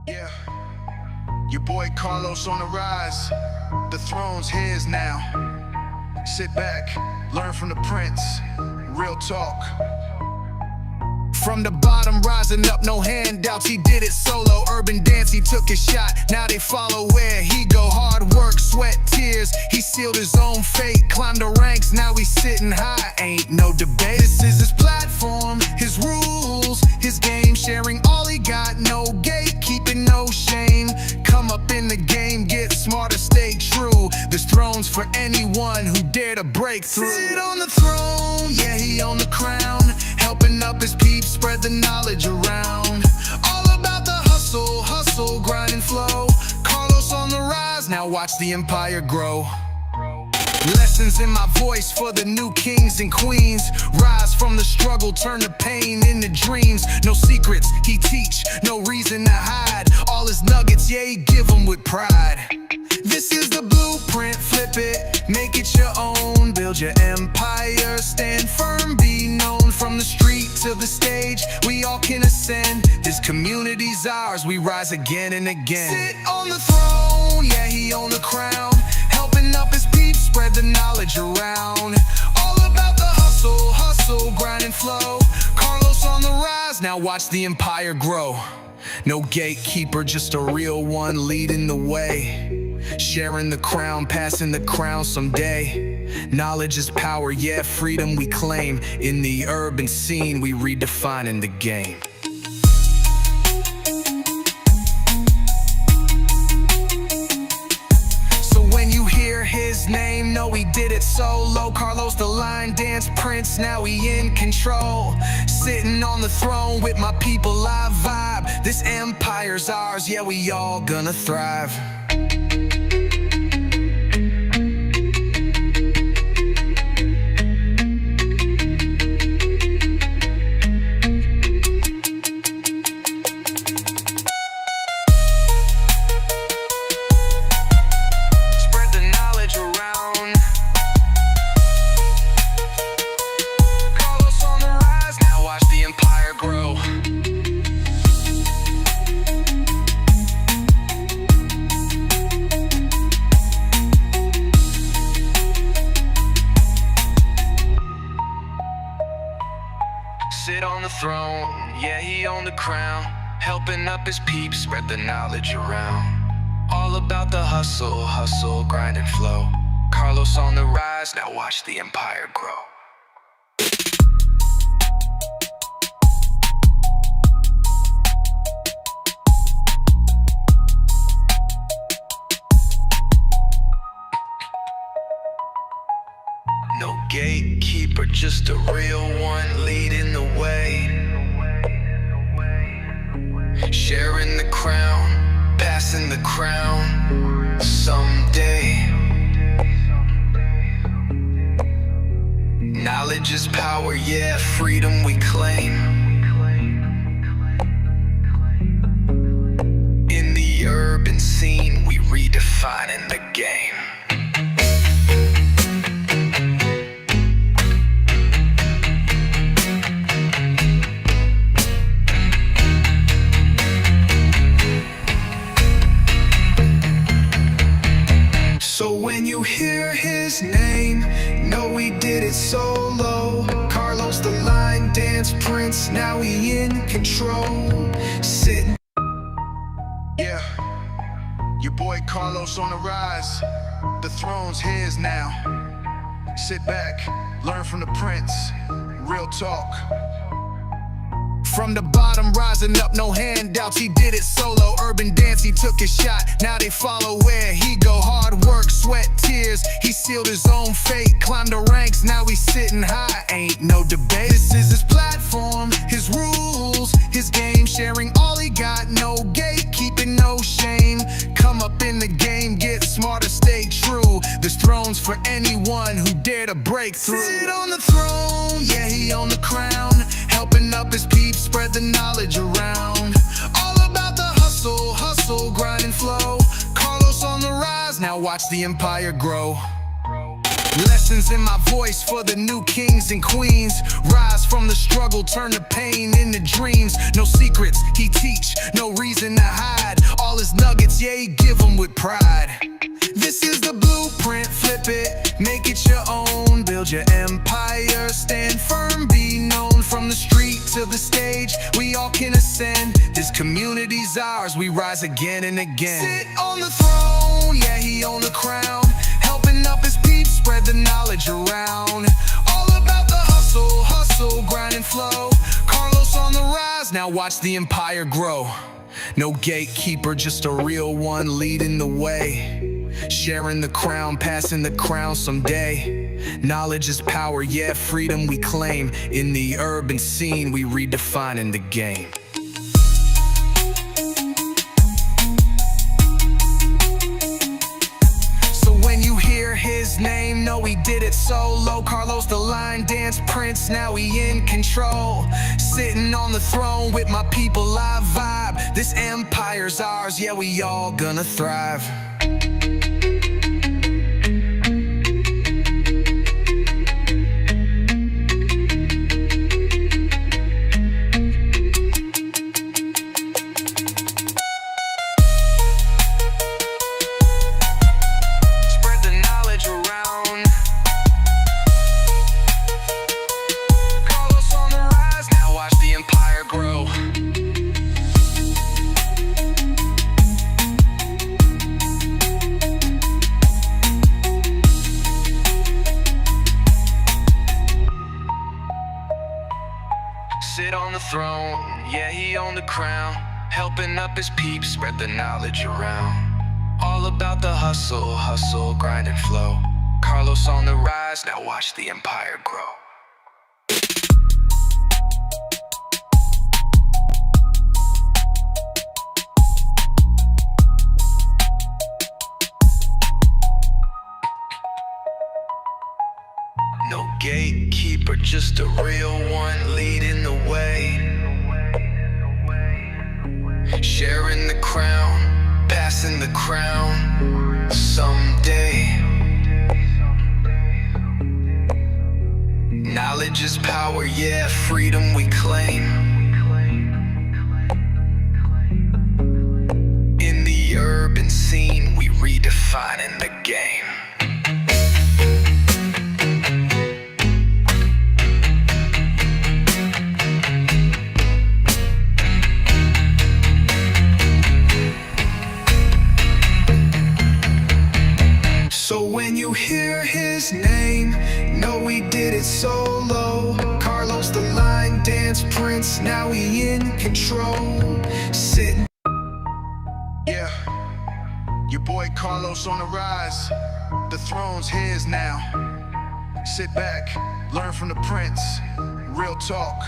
Yeah, your boy Carlos on the rise. The throne's his now. Sit back, learn from the prince. Real talk. From the bottom, rising up, no handouts. He did it solo, urban dance, he took his shot. Now they follow where he go. Hard work, sweat, tears. He sealed his own fate, climbed the ranks, now he's sitting high. Ain't no debate. This is his platform, his rules, his game. Sharing all he got, no gatekeeping, no shame. Come up in the game, get smarter, stay true. This throne's for anyone who dare to break through. Sit on the throne, yeah, he on the crown. Helping up his peeps, spread the knowledge around. All about the hustle, grind and flow. Carlos on the rise, now watch the empire grow. Lessons in my voice for the new kings and queens. Rise from the struggle, turn the pain into dreams. No secrets, he teach, no reason to hide. All his nuggets, yeah, he give them with pride. This is the blueprint, flip it, make it your own. Build your empire, stand firm, be known. From the street to the stage, we all can ascend. This community's ours, we rise again and again. Sit on the throne, yeah, he on the crown. Helping up his peeps, spread the knowledge around. All about the hustle, grind and flow. Carlos on the rise, now watch the empire grow. No gatekeeper, just a real one leading the way. Sharing the crown, passing the crown someday. Knowledge is power, yeah, freedom we claim. In the urban scene, we redefining the game. So when you hear his name, know he did it solo. Carlos the line dance prince, now he in control. Sitting on the throne with my people, I vibe. This empire's ours, yeah, we all gonna thrive. Sit on the throne, yeah, he on the crown. Helping up his peeps, spread the knowledge around. All about the hustle, grind and flow. Carlos on the rise, now watch the empire grow. No gatekeeper, just a real one leading the way. Sharing the crown, passing the crown someday. Knowledge is power, yeah, freedom we claim. In the urban scene, we redefining the game. So when you hear his name, know he did it solo. Carlos the line dance prince, now he in control. Sitting. Yeah, your boy Carlos on the rise. The throne's his now. Sit back, learn from the prince. Real talk. From the bottom, rising up, no handouts. He did it solo, urban dance, he took his shot. Now they follow where he go. Hard work, sweat, tears. He sealed his own fate, climbed the ranks, now he's sitting high. Ain't no debate. This is his platform, his rules, his game. Sharing all he got, no gatekeeping, no shame. Come up in the game, get smarter, stay true. This throne's for anyone who dare to break through. Sit on the throne, yeah, he on the crown. Helping up his peeps, spread the knowledge around. All about the hustle, grind and flow. Carlos on the rise, now watch the empire grow. Lessons Lessons in my voice for the new kings and queens. Rise from the struggle, turn the pain into dreams. No secrets he teach, no reason to hide. All his nuggets, yeah, he give them with pride. This is the blueprint, flip it, make it your own. Build your empire, stand firm, be known. From the street to the stage, we all can ascend. This community's ours, we rise again and again. Sit on the throne, yeah, he on the crown. Helping up his peeps, spread the knowledge around. All about the hustle, hustle, grind and flow. Carlos on the rise, now watch the empire grow. No gatekeeper, just a real one leading the way. Sharing the crown, passing the crown someday. Knowledge is power, yeah, freedom we claim. In the urban scene, we redefining the game. So when you hear his name, know he did it solo. Carlos the line dance prince, now he in control. Sitting on the throne with my people, I vibe. This empire's ours, yeah, we all gonna thrive. Sit on the throne, yeah, he on the crown. Helping up his peeps, spread the knowledge around. All about the hustle, hustle, grind and flow. Carlos on the rise, now watch the empire grow. No gatekeeper, just a real one leading the way. Sharing the crown, passing the crown someday. Knowledge is power, yeah, freedom we claim. In the urban scene, we redefining the game. So when you hear his name, know he did it solo. Carlos the line dance prince, now he in control. Sitting, yeah, your boy Carlos on the rise. The throne's his now. Sit back, learn from the prince. Real talk.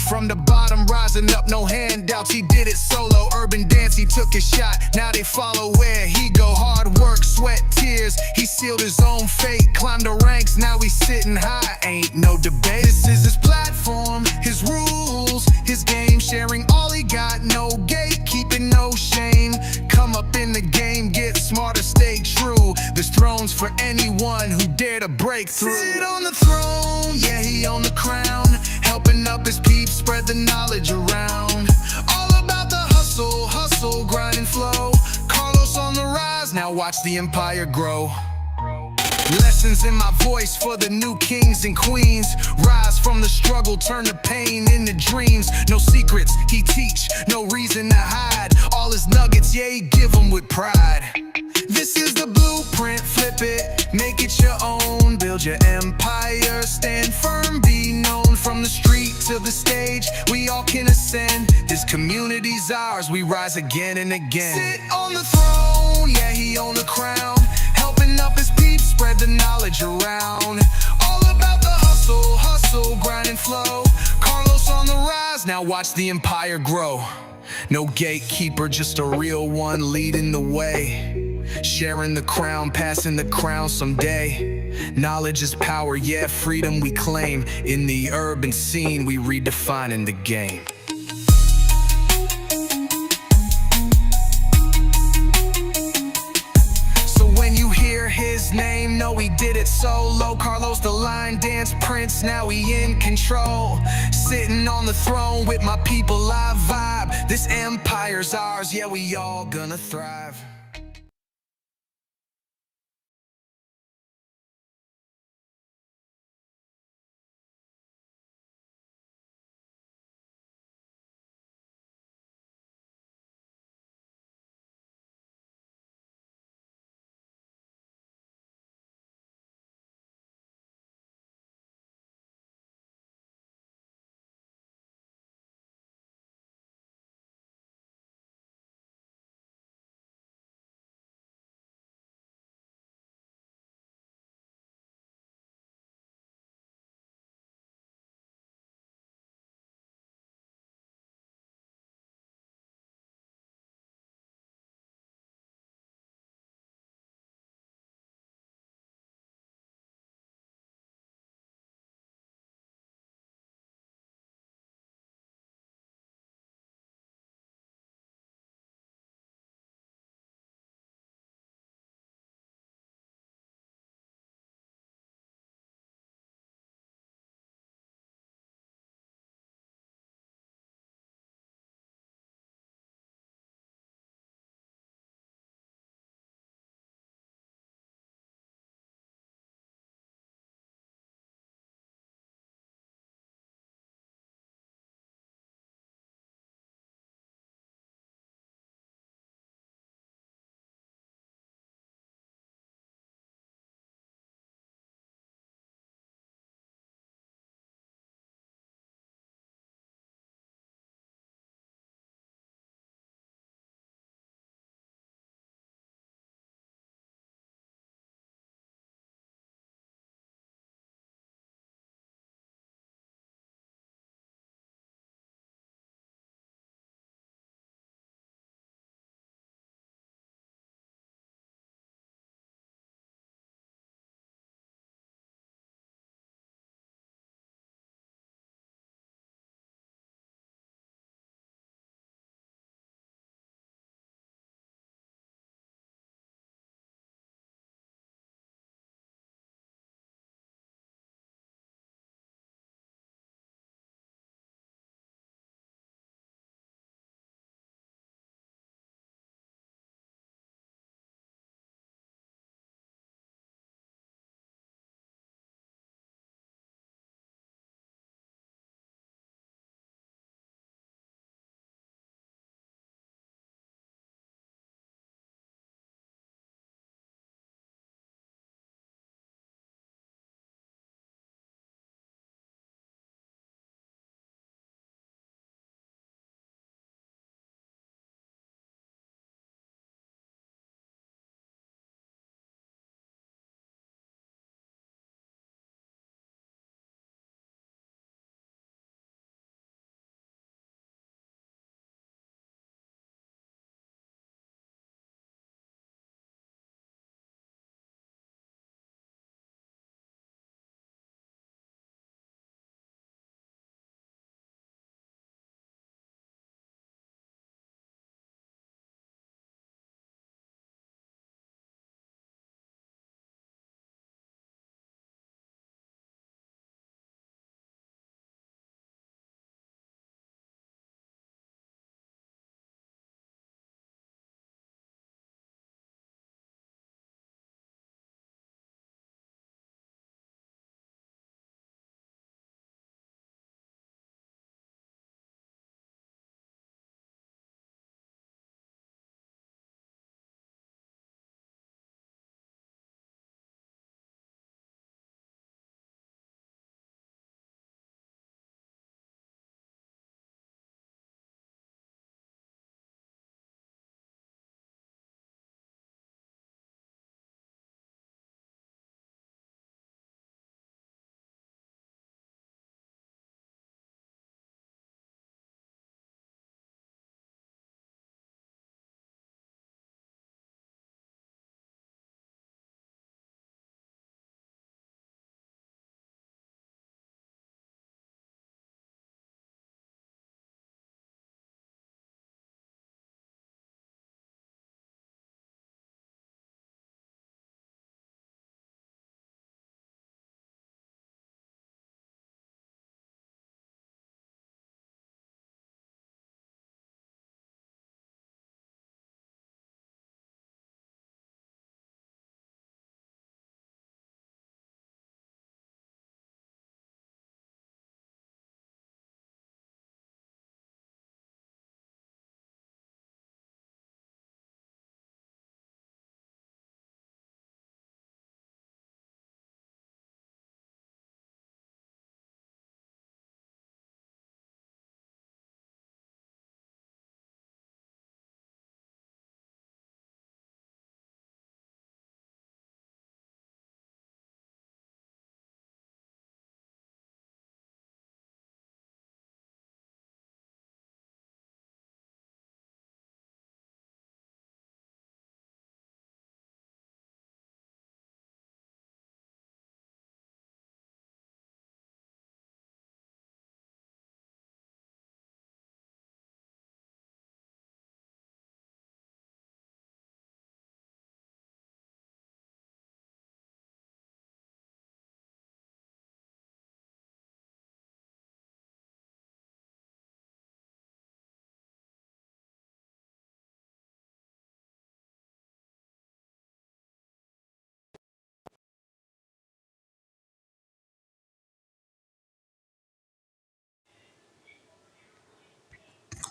From the bottom, rising up, no handouts, he did it solo. Urban dance, he took his shot, now they follow where he go. Hard work, sweat, tears, he sealed his own fate. Climbed the ranks, now he's sitting high, ain't no debate. This is his platform, his rules, his game. Sharing all he got, no gatekeeping, no shame. Come up in the game, get smarter, stay true. This throne's for anyone who dare to break through. Sit on the throne, yeah, he on the crown. Helping up his peeps, spread the knowledge around. All about the hustle, hustle, grind and flow. Carlos on the rise, now watch the empire grow. Lessons in my voice for the new kings and queens. Rise from the struggle, turn the pain into dreams. No secrets he teach, no reason to hide. All his nuggets, yeah, he give them with pride. This is the blueprint, flip it, make it your own. Build your empire, stand firm, be known. From the street to the stage, we all can ascend. This community's ours, we rise again and again. Sit on the throne, yeah, he on the crown. Helping up his peeps, spread the knowledge around. All about the hustle, hustle, grind and flow. Carlos on the rise, now watch the empire grow. No gatekeeper, just a real one leading the way. Sharing the crown, passing the crown someday. Knowledge is power, yeah, freedom we claim. In the urban scene, we redefining the game. So when you hear his his name, no, he did it solo. Carlos the line dance prince, now he in control. Sitting on the throne with my people, I vibe. This empire's ours, yeah, we all gonna thrive.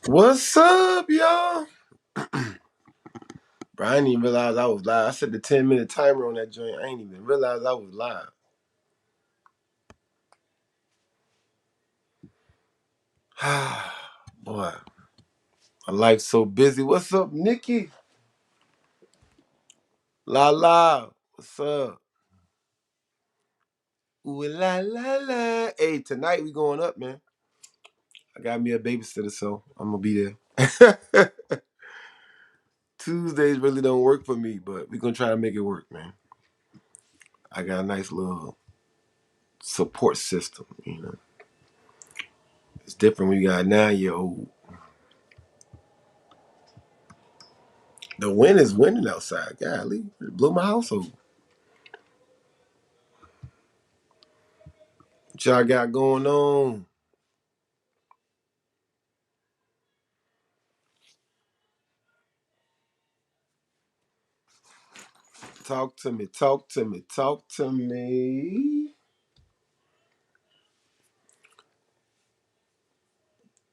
What's up, y'all? Bro, I didn't even realize I was live. I set the 10-minute timer on that joint. I ain't even realize I was live. Boy, my life's so busy. What's up, Nikki? La la. What's up? Ooh la la la. Hey, tonight we going up, man. I got me a babysitter, so I'm gonna be there. Tuesdays really don't work for me, but we gonna try to make it work, man. I got a nice little support system, you know. It's different when you got a 9-year-old. The wind is winning outside. Golly, it blew my household. What y'all got going on? Talk to me, talk to me, talk to me.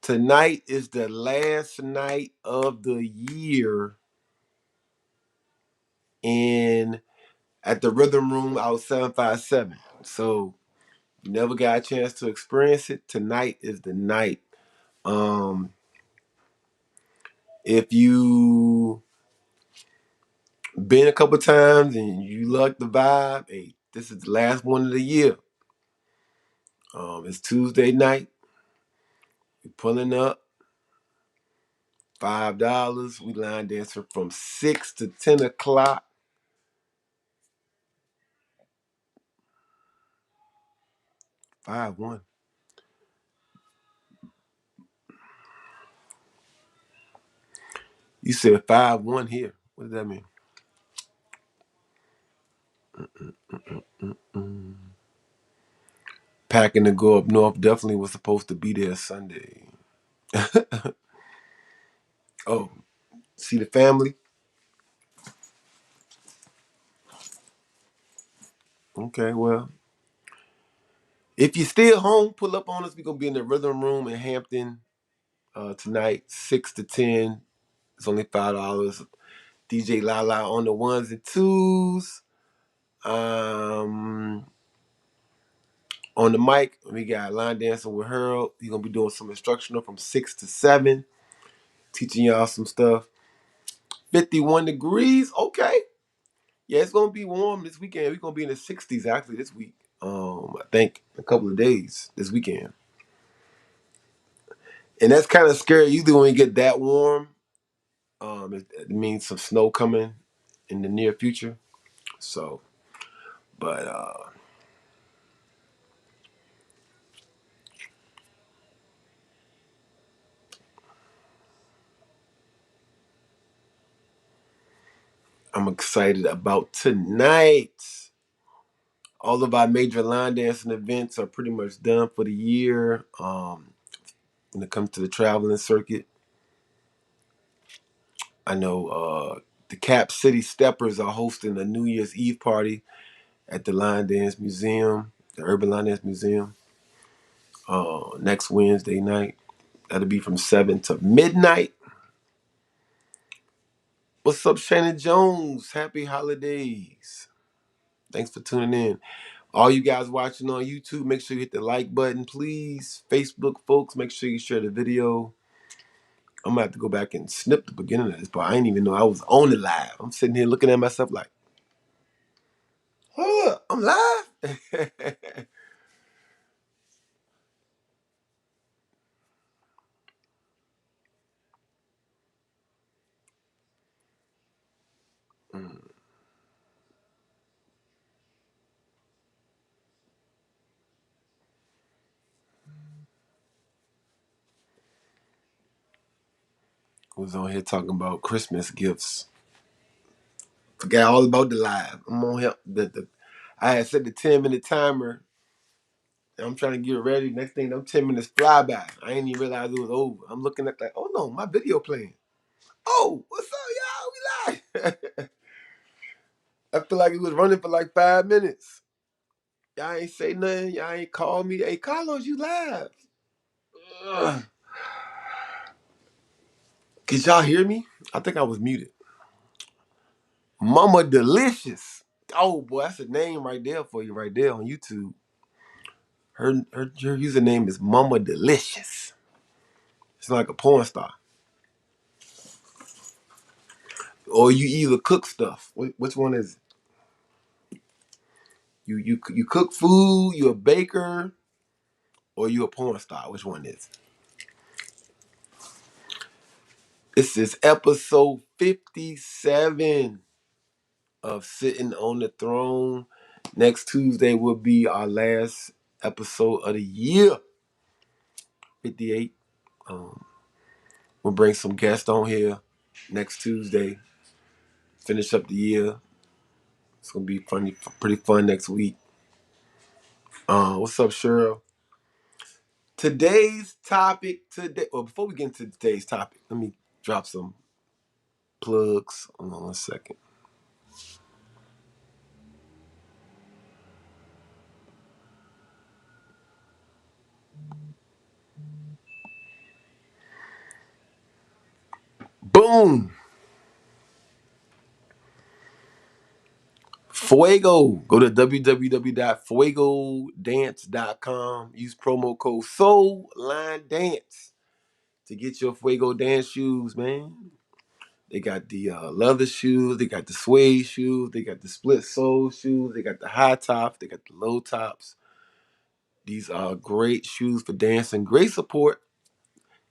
Tonight is the last night of the year in at the Rhythm Room out 757. So you never got a chance to experience it. Tonight is the night. Um, if you been a couple times and you like the vibe, hey, this is the last one of the year. It's Tuesday night. You're pulling up $5. We line dancing from 6 to 10 o'clock. 5-1. You said 5-1 here. What does that mean? Mm. Packing to go up north. Definitely was supposed to be there Sunday. Oh, see the family? Okay, well, if you're still home, pull up on us. We're gonna be in the Rhythm Room in Hampton tonight, 6 to 10. It's only $5. DJ Lala on the ones and twos. Um, on the mic, we got line dancing with Harold. He's gonna be doing some instructional from 6 to 7, teaching y'all some stuff. 51 degrees. Okay. Yeah, it's gonna be warm this weekend. We're gonna be in the 60s actually this week. I think a couple of days this weekend. And that's kind of scary. Usually when we get that warm, it means some snow coming in the near future. So, but I'm excited about tonight. All of our major line dancing events are pretty much done for the year. When it comes to the traveling circuit, I know the Cap City Steppers are hosting a New Year's Eve party at the Line Dance Museum, the Urban Line Dance Museum, next Wednesday night. That'll be from 7 to midnight. What's up, Shannon Jones? Happy holidays. Thanks for tuning in. All you guys watching on YouTube, make sure you hit the like button, please. Facebook folks, make sure you share the video. I'm gonna have to go back and snip the beginning of this, but I didn't even know I was on it live. I'm sitting here looking at myself like, hold up, I'm live? Was on here talking about Christmas gifts. Forgot all about the live. I'm on here. I had set the 10-minute timer. And I'm trying to get ready. Next thing, them 10 minutes fly by. I didn't even realize it was over. I'm looking at like, oh no, my video playing. Oh, what's up, y'all? We live. I feel like it was running for like 5 minutes. Y'all ain't say nothing. Y'all ain't call me. Hey, Carlos, you live. Ugh. Could y'all hear me? I think I was muted. Mama Delicious. Oh boy, that's a name right there for you right there on YouTube. Her username is Mama Delicious. It's like a porn star. Or you either cook stuff. Which one is it? You cook food, you a baker, or you a porn star? Which one is it? This is episode 57 of Sitting on the Throne. Next Tuesday will be our last episode of the year. 58. We'll bring some guests on here next Tuesday. Finish up the year. It's gonna be funny, pretty fun next week. What's up, Cheryl? Today's topic today. Well, before we get into today's topic, let me drop some plugs. Hold on 1 second. Boom. Fuego. Go to www.fuegodance.com. Use promo code SOULLINEDANCE to get your Fuego dance shoes, man. They got the leather shoes. They got the suede shoes. They got the split sole shoes. They got the high tops. They got the low tops. These are great shoes for dancing. Great support.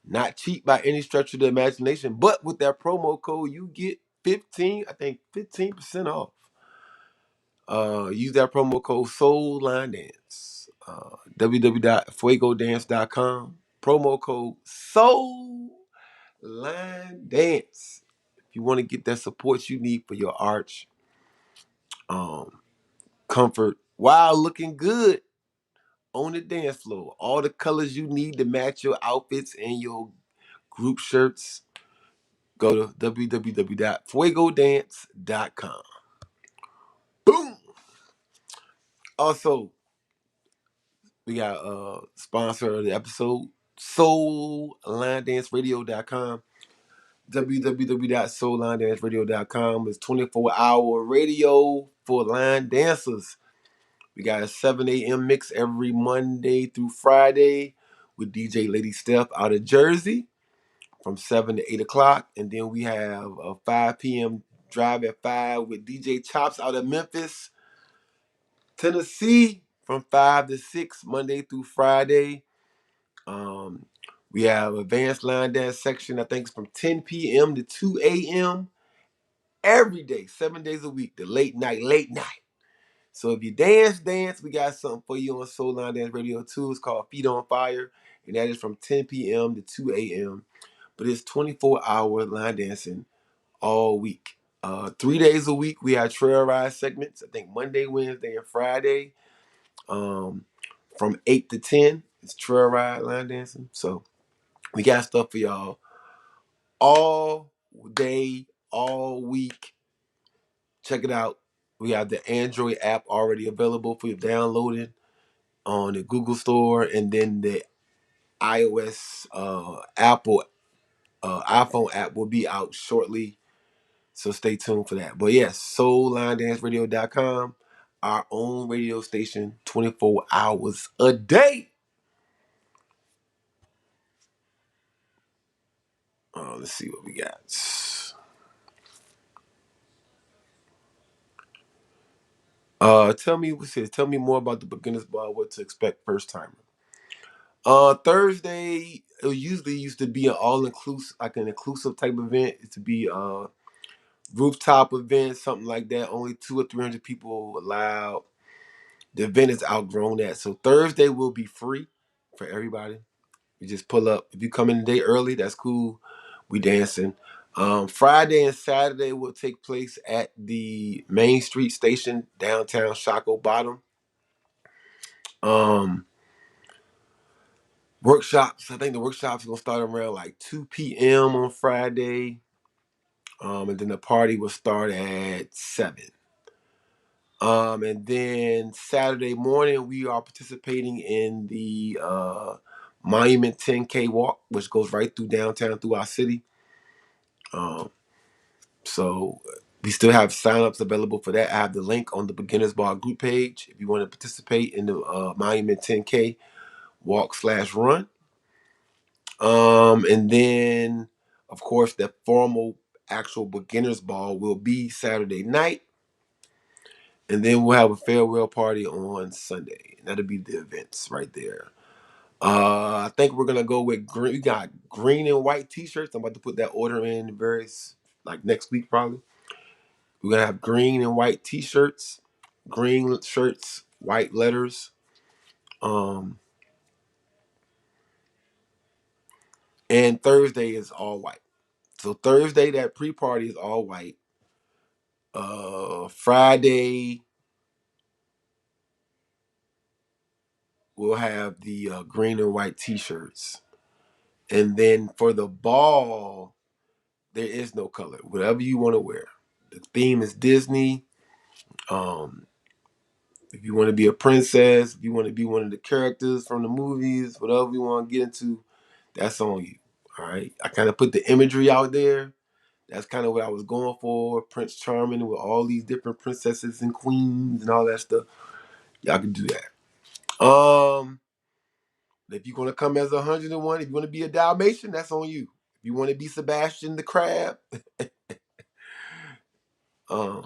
Not cheap by any stretch of the imagination. But with that promo code, you get 15% off. Use that promo code SOULLINEDANCE. www.fuegodance.com. Promo code SOULLINEDANCE. If you want to get that support you need for your arch, comfort, while looking good on the dance floor. All the colors you need to match your outfits and your group shirts. Go to www.fuegodance.com. Boom! Also, we got a sponsor of the episode, SoulLineDanceRadio.com. www.SoulLineDanceRadio.com is 24-hour radio for line dancers. We got a 7 a.m. mix every Monday through Friday with DJ Lady Steph out of Jersey from 7 to 8 o'clock. And then we have a 5 p.m. drive at 5 with DJ Chops out of Memphis, Tennessee from 5 to 6 Monday through Friday. We have advanced line dance section, I think it's from 10 p.m. to 2 a.m. every day, 7 days a week, the late night. So if you dance, we got something for you on Soul Line Dance Radio 2. It's called Feet on Fire, and that is from 10 p.m. to 2 a.m. But it's 24-hour line dancing all week. 3 days a week, we have trail ride segments. I think Monday, Wednesday, and Friday. From 8 to 10, it's trail ride line dancing. So we got stuff for y'all all day, all week. Check it out. We have the Android app already available for you downloading on the Google Store, and then the iOS Apple iPhone app will be out shortly. So stay tuned for that. But yes, SoulLineDanceRadio.com, our own radio station, 24 hours a day. Let's see what we got. Tell me more about the beginner's bar, what to expect first timer. Thursday, it usually used to be an all-inclusive, like an inclusive type event. It to be a rooftop event, something like that. Only 200 or 300 people allowed. The event is outgrown that. So Thursday will be free for everybody. You just pull up. If you come in the day early, that's cool. We dancing. Friday and Saturday will take place at the Main Street Station, downtown Shockoe Bottom. Workshops. I think the workshops are gonna start around like 2 p.m. on Friday. And then the party will start at 7. And then Saturday morning, we are participating in the Monument 10K walk, which goes right through downtown, through our city. Um, so we still have signups available for that. I have the link on the Beginners Bar group page if you want to participate in the Monument 10K walk/run. And then, of course, the formal actual Beginners Ball will be Saturday night. And then we'll have a farewell party on Sunday. And that'll be the events right there. I think we're gonna go with green. We got green and white T-shirts. I'm about to put that order in like next week probably. We're gonna have green and white T-shirts, green shirts, white letters. And Thursday is all white. So Thursday that pre-party is all white. Friday we'll have the green and white T-shirts, and then for the ball there is no color. Whatever you want to wear. The theme is Disney. Um, if you want to be a princess, if you want to be one of the characters from the movies, whatever you want to get into, that's on you. All right. I kind of put the imagery out there. That's kind of what I was going for. Prince Charming with all these different princesses and queens and all that stuff. Y'all can do that. If you're gonna come as 101, if you want to be a Dalmatian, that's on you. If you want to be Sebastian the Crab, um,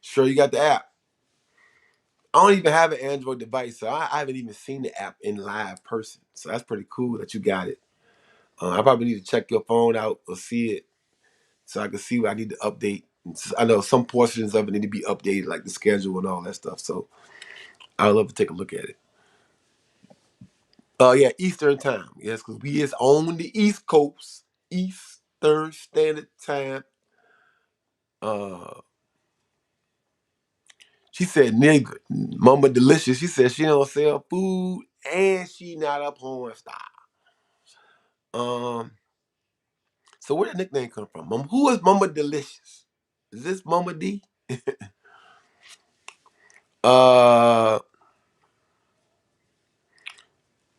sure you got the app. I don't even have an Android device, so I haven't even seen the app in live person. So that's pretty cool that you got it. I probably need to check your phone out or see it so I can see what I need to update. I know some portions of it need to be updated, like the schedule and all that stuff. So I'd love to take a look at it. Yeah, Eastern time. Yes, because we is on the East Coast, Eastern Standard Time. Uh, she said, "Nigga, Mama Delicious." She said she don't sell food and she not a porn star. Um, so where did the nickname come from? Who is Mama Delicious? Is this Mama D? uh,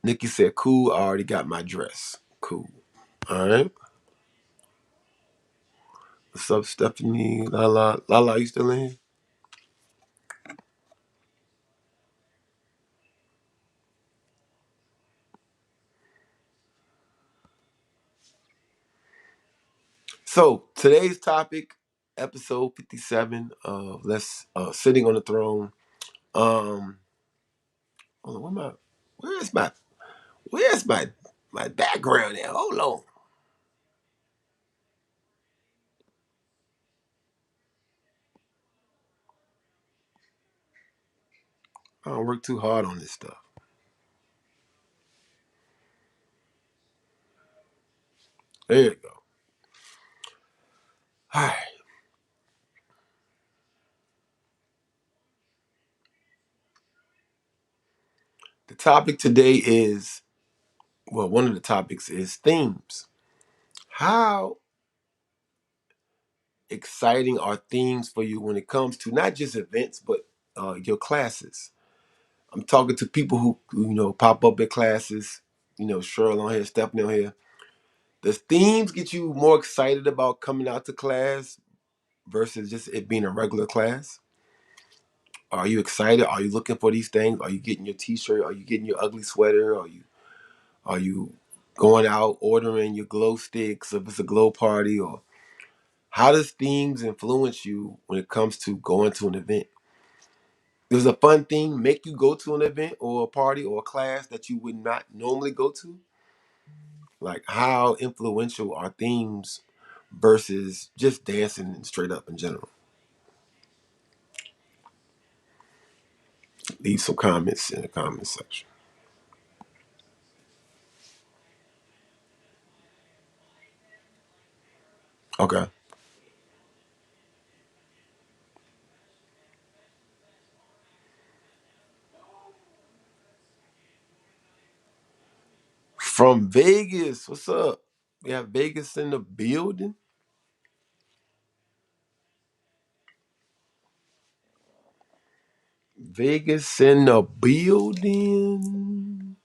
Nikki said, "Cool. I already got my dress. Cool. All right. What's up, Stephanie? Lala, Lala, you still in here?" So today's topic, episode 57 of Let's Sitting on the Throne. Hold on, where's my where's my background at? Hold on. I don't work too hard on this stuff. There you go. All right. The topic today is, well, one of the topics is themes. How exciting are themes for you when it comes to not just events, but your classes? I'm talking to people who pop up at classes. Cheryl on here, Stephanie on here. Does themes get you more excited about coming out to class versus just it being a regular class? Are you excited? Are you looking for these things? Are you getting your T-shirt? Are you getting your ugly sweater? Are you going out ordering your glow sticks if it's a glow party? Or how does themes influence you when it comes to going to an event? Does a fun theme make you go to an event or a party or a class that you would not normally go to? Like, how influential are themes versus just dancing straight up in general? Leave some comments in the comment section. Okay. From Vegas, what's up? We have Vegas in the building. Vegas in the building.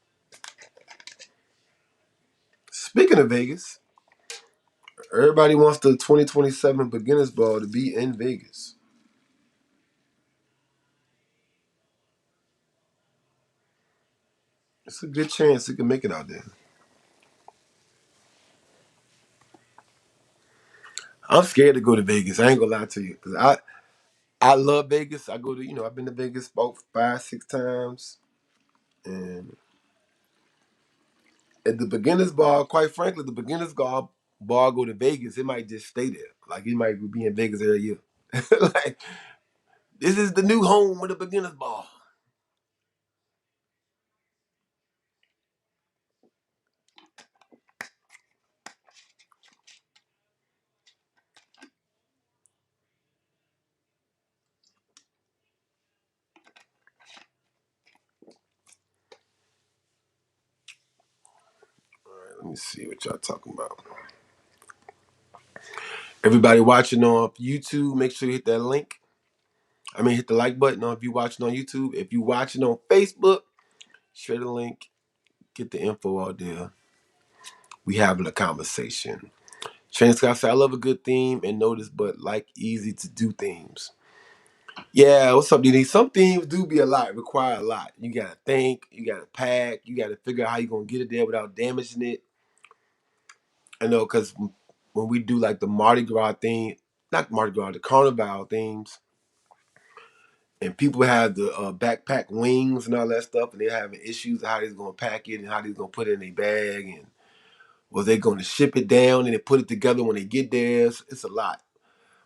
Speaking of Vegas, Everybody wants the 2027 beginners ball to be in Vegas. It's a good chance it can make it out there. I'm scared to go to Vegas. I ain't gonna lie to you, cause I love Vegas. I go to I've been to Vegas about 5 6 times, and at the beginners bar, quite frankly, the beginners bar go to Vegas, it might just stay there. Like it might be in Vegas every year. Like this is the new home of the beginners bar. All right, let me see what y'all talking about. Everybody watching on YouTube, make sure you hit that link. I mean, hit the like button on if you watching on YouTube. If you watching on Facebook, share the link. Get the info out there. We having a conversation. Shane Scott said, I love a good theme and notice, but like easy to do themes. Yeah, what's up, DD? Some themes do be require a lot. You gotta think, you gotta pack, you gotta figure out how you're gonna get it there without damaging it. I know, because when we do like the Mardi Gras theme, not Mardi Gras, the Carnival themes, and people have the backpack wings and all that stuff, and they're having issues of how they're gonna pack it and how they're gonna put it in their bag, and was they gonna ship it down and then put it together when they get there? It's a lot.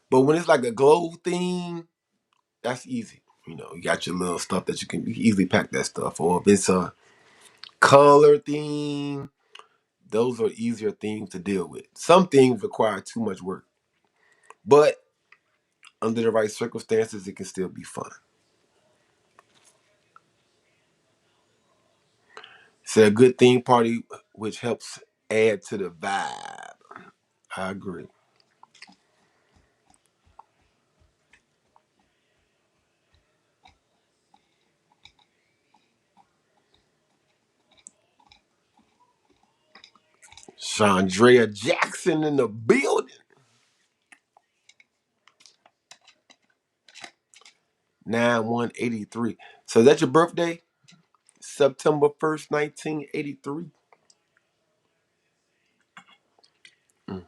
But when it's like a glow theme, that's easy. You got your little stuff that you can easily pack that stuff. Or if it's a color theme, those are easier things to deal with. Some things require too much work, but under the right circumstances, it can still be fun. It's a good theme party, which helps add to the vibe. I agree. Chandrea Jackson in the building. 9183. So is that your birthday? September 1st, 1983. Mm.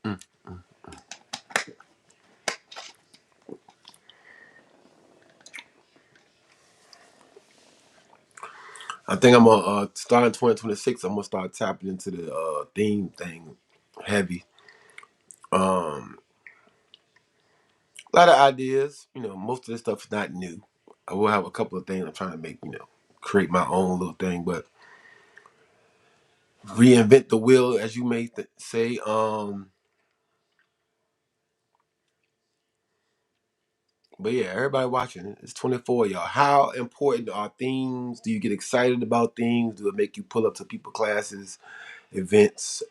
Mm. I think I'm gonna start in 2026. I'm gonna start tapping into the theme thing heavy. Um, a lot of ideas. Most of this stuff is not new. I will have a couple of things I'm trying to make. Create my own little thing, but reinvent the wheel, as you may say. But yeah, everybody watching, it's 24 y'all. How important are themes? Do you get excited about themes? Do it make you pull up to people classes, events,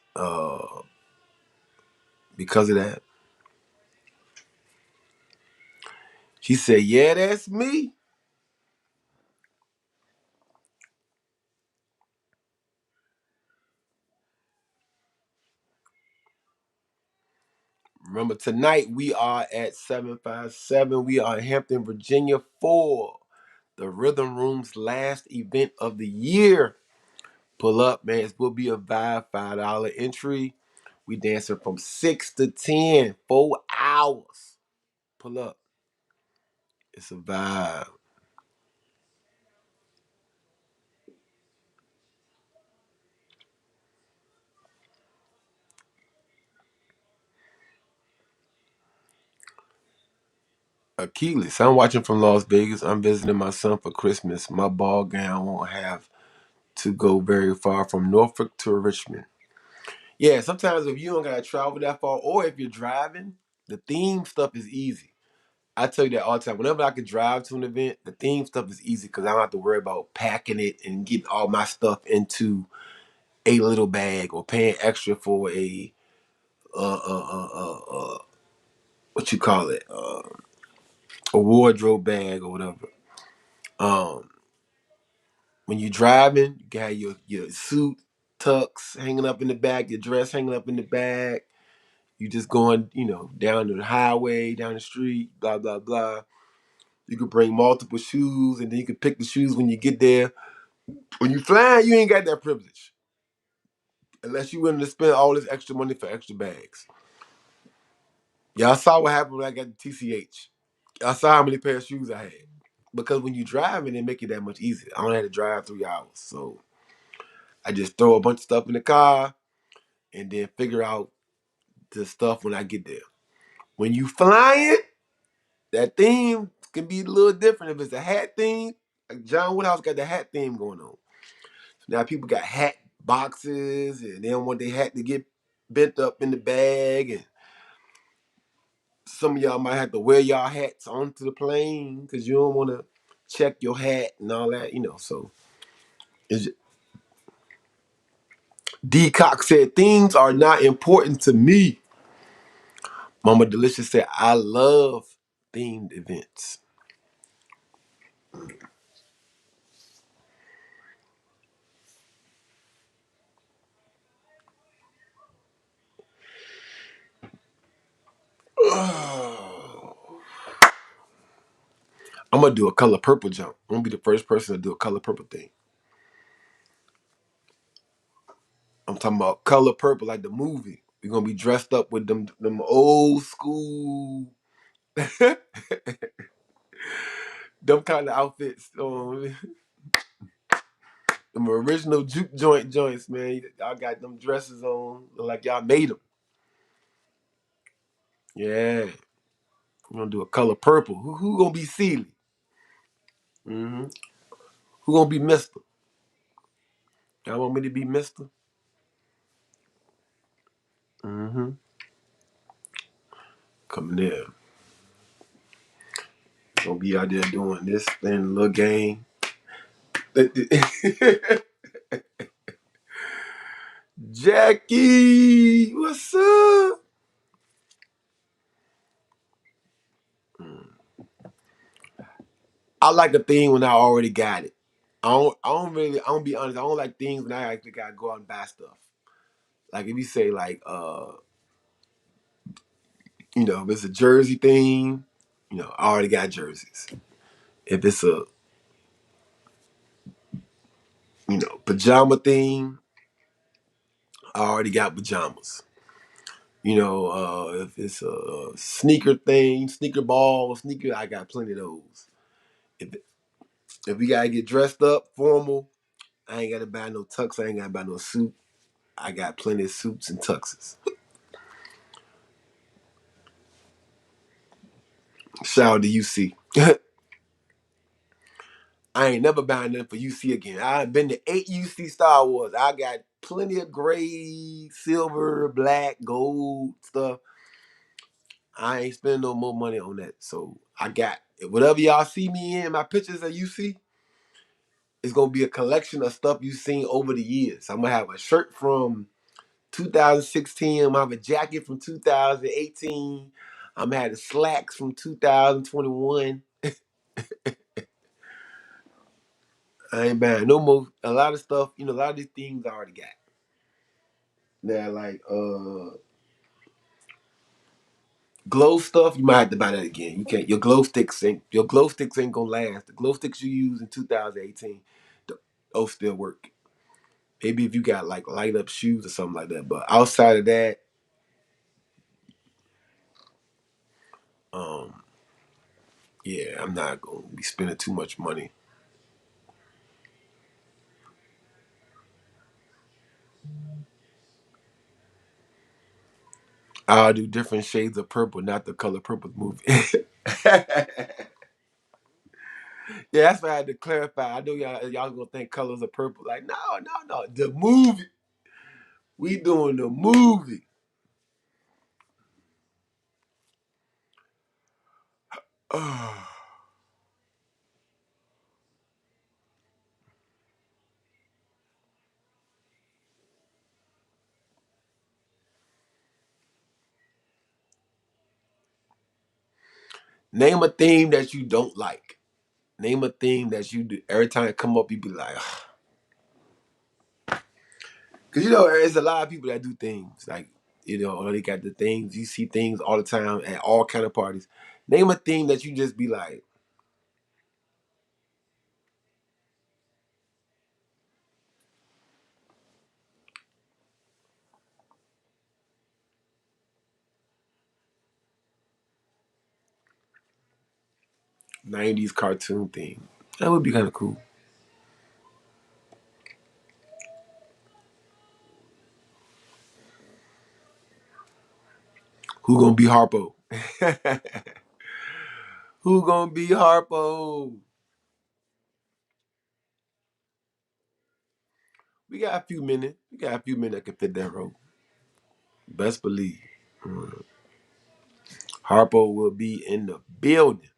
because of that? She said, yeah, that's me. Remember, tonight we are at 757. We are in Hampton, Virginia for the Rhythm Room's last event of the year. Pull up, man. It will be a vibe, $5 entry. We dancing from 6 to 10, 4 hours. Pull up. It's a vibe. Achilles, I'm watching from Las Vegas. I'm visiting my son for Christmas. My ball gown won't have to go very far from Norfolk to Richmond. Yeah, sometimes if you don't gotta travel that far, or if you're driving, the theme stuff is easy. I tell you that all the time. Whenever I can drive to an event, the theme stuff is easy because I don't have to worry about packing it and getting all my stuff into a little bag or paying extra for a what you call it, a wardrobe bag or whatever. Um, When you driving, you got your suit tucks hanging up in the back, your dress hanging up in the back. You just going, down the highway, down the street, blah blah blah. You could bring multiple shoes, and then you could pick the shoes when you get there. When you flying, you ain't got that privilege unless you willing to spend all this extra money for extra bags. Y'all saw what happened when I got the TCH. Y'all saw how many pair of shoes I had. Because when you driving, it make it that much easier. I don't have to drive 3 hours, so I just throw a bunch of stuff in the car and then figure out the stuff when I get there. When you flying, that theme can be a little different. If it's a hat theme, like John Woodhouse got the hat theme going on. So now people got hat boxes and they don't want their hat to get bent up in the bag, and some of y'all might have to wear y'all hats onto the plane because you don't want to check your hat and all that. So it's Decock said, themes are not important to me. Mama Delicious said, I love themed events. I'm gonna do a color purple jump. I'm gonna be the first person to do a color purple thing. I'm talking about color purple like the movie. We're gonna be dressed up with them old school them kind of outfits. Them original juke joints, man. Y'all got them dresses on, look like y'all made them. Yeah, we're gonna do a color purple. Who gonna be Sealy? Mm-hmm. Who gonna be Mister? Y'all want me to be Mister? Mm-hmm. Coming in. Gonna be out there doing this thing, little game. Jackie, what's up? I like a thing when I already got it. I don't be honest. I don't like things when I actually gotta go out and buy stuff. Like if you say like, if it's a jersey thing, I already got jerseys. If it's a, pajama thing, I already got pajamas. If it's a sneaker thing, sneaker ball, sneaker, I got plenty of those. If if we gotta get dressed up, formal, I ain't gotta buy no tux. I ain't gotta buy no suit. I got plenty of suits and tuxes. Shout out to UC. I ain't never buying nothing for UC again. I've been to 8 UC Star Wars. I got plenty of gray, silver, black, gold stuff. I ain't spending no more money on that. So I got whatever y'all see me in my pictures at UC. It's gonna be a collection of stuff you've seen over the years. I'm gonna have a shirt from 2016. I'm gonna have a jacket from 2018. I'm gonna have the slacks from 2021. I ain't buying no more. A lot of stuff, a lot of these things I already got. Now, like glow stuff, you might have to buy that again. You can't. Your glow sticks ain't gonna last. The glow sticks you used in 2018, those still work. Maybe if you got like light up shoes or something like that. But outside of that, um, yeah, I'm not gonna be spending too much money. I'll do different shades of purple, not the color purple movie. Yeah, that's why I had to clarify. I know y'all gonna think colors are purple. Like, no, no, no. The movie. We doing the movie. Name a theme that you don't like. Name a thing that you do every time it come up. You be like, because you know, there's a lot of people that do things like or they got the things you see things all the time at all kind of parties. Name a thing that you just be like, 90s cartoon thing. That would be kind of cool. Who gonna be Harpo? Who gonna be Harpo? We got a few minutes. We got a few minutes that can fit that role. Best believe. Mm. Harpo will be in the building.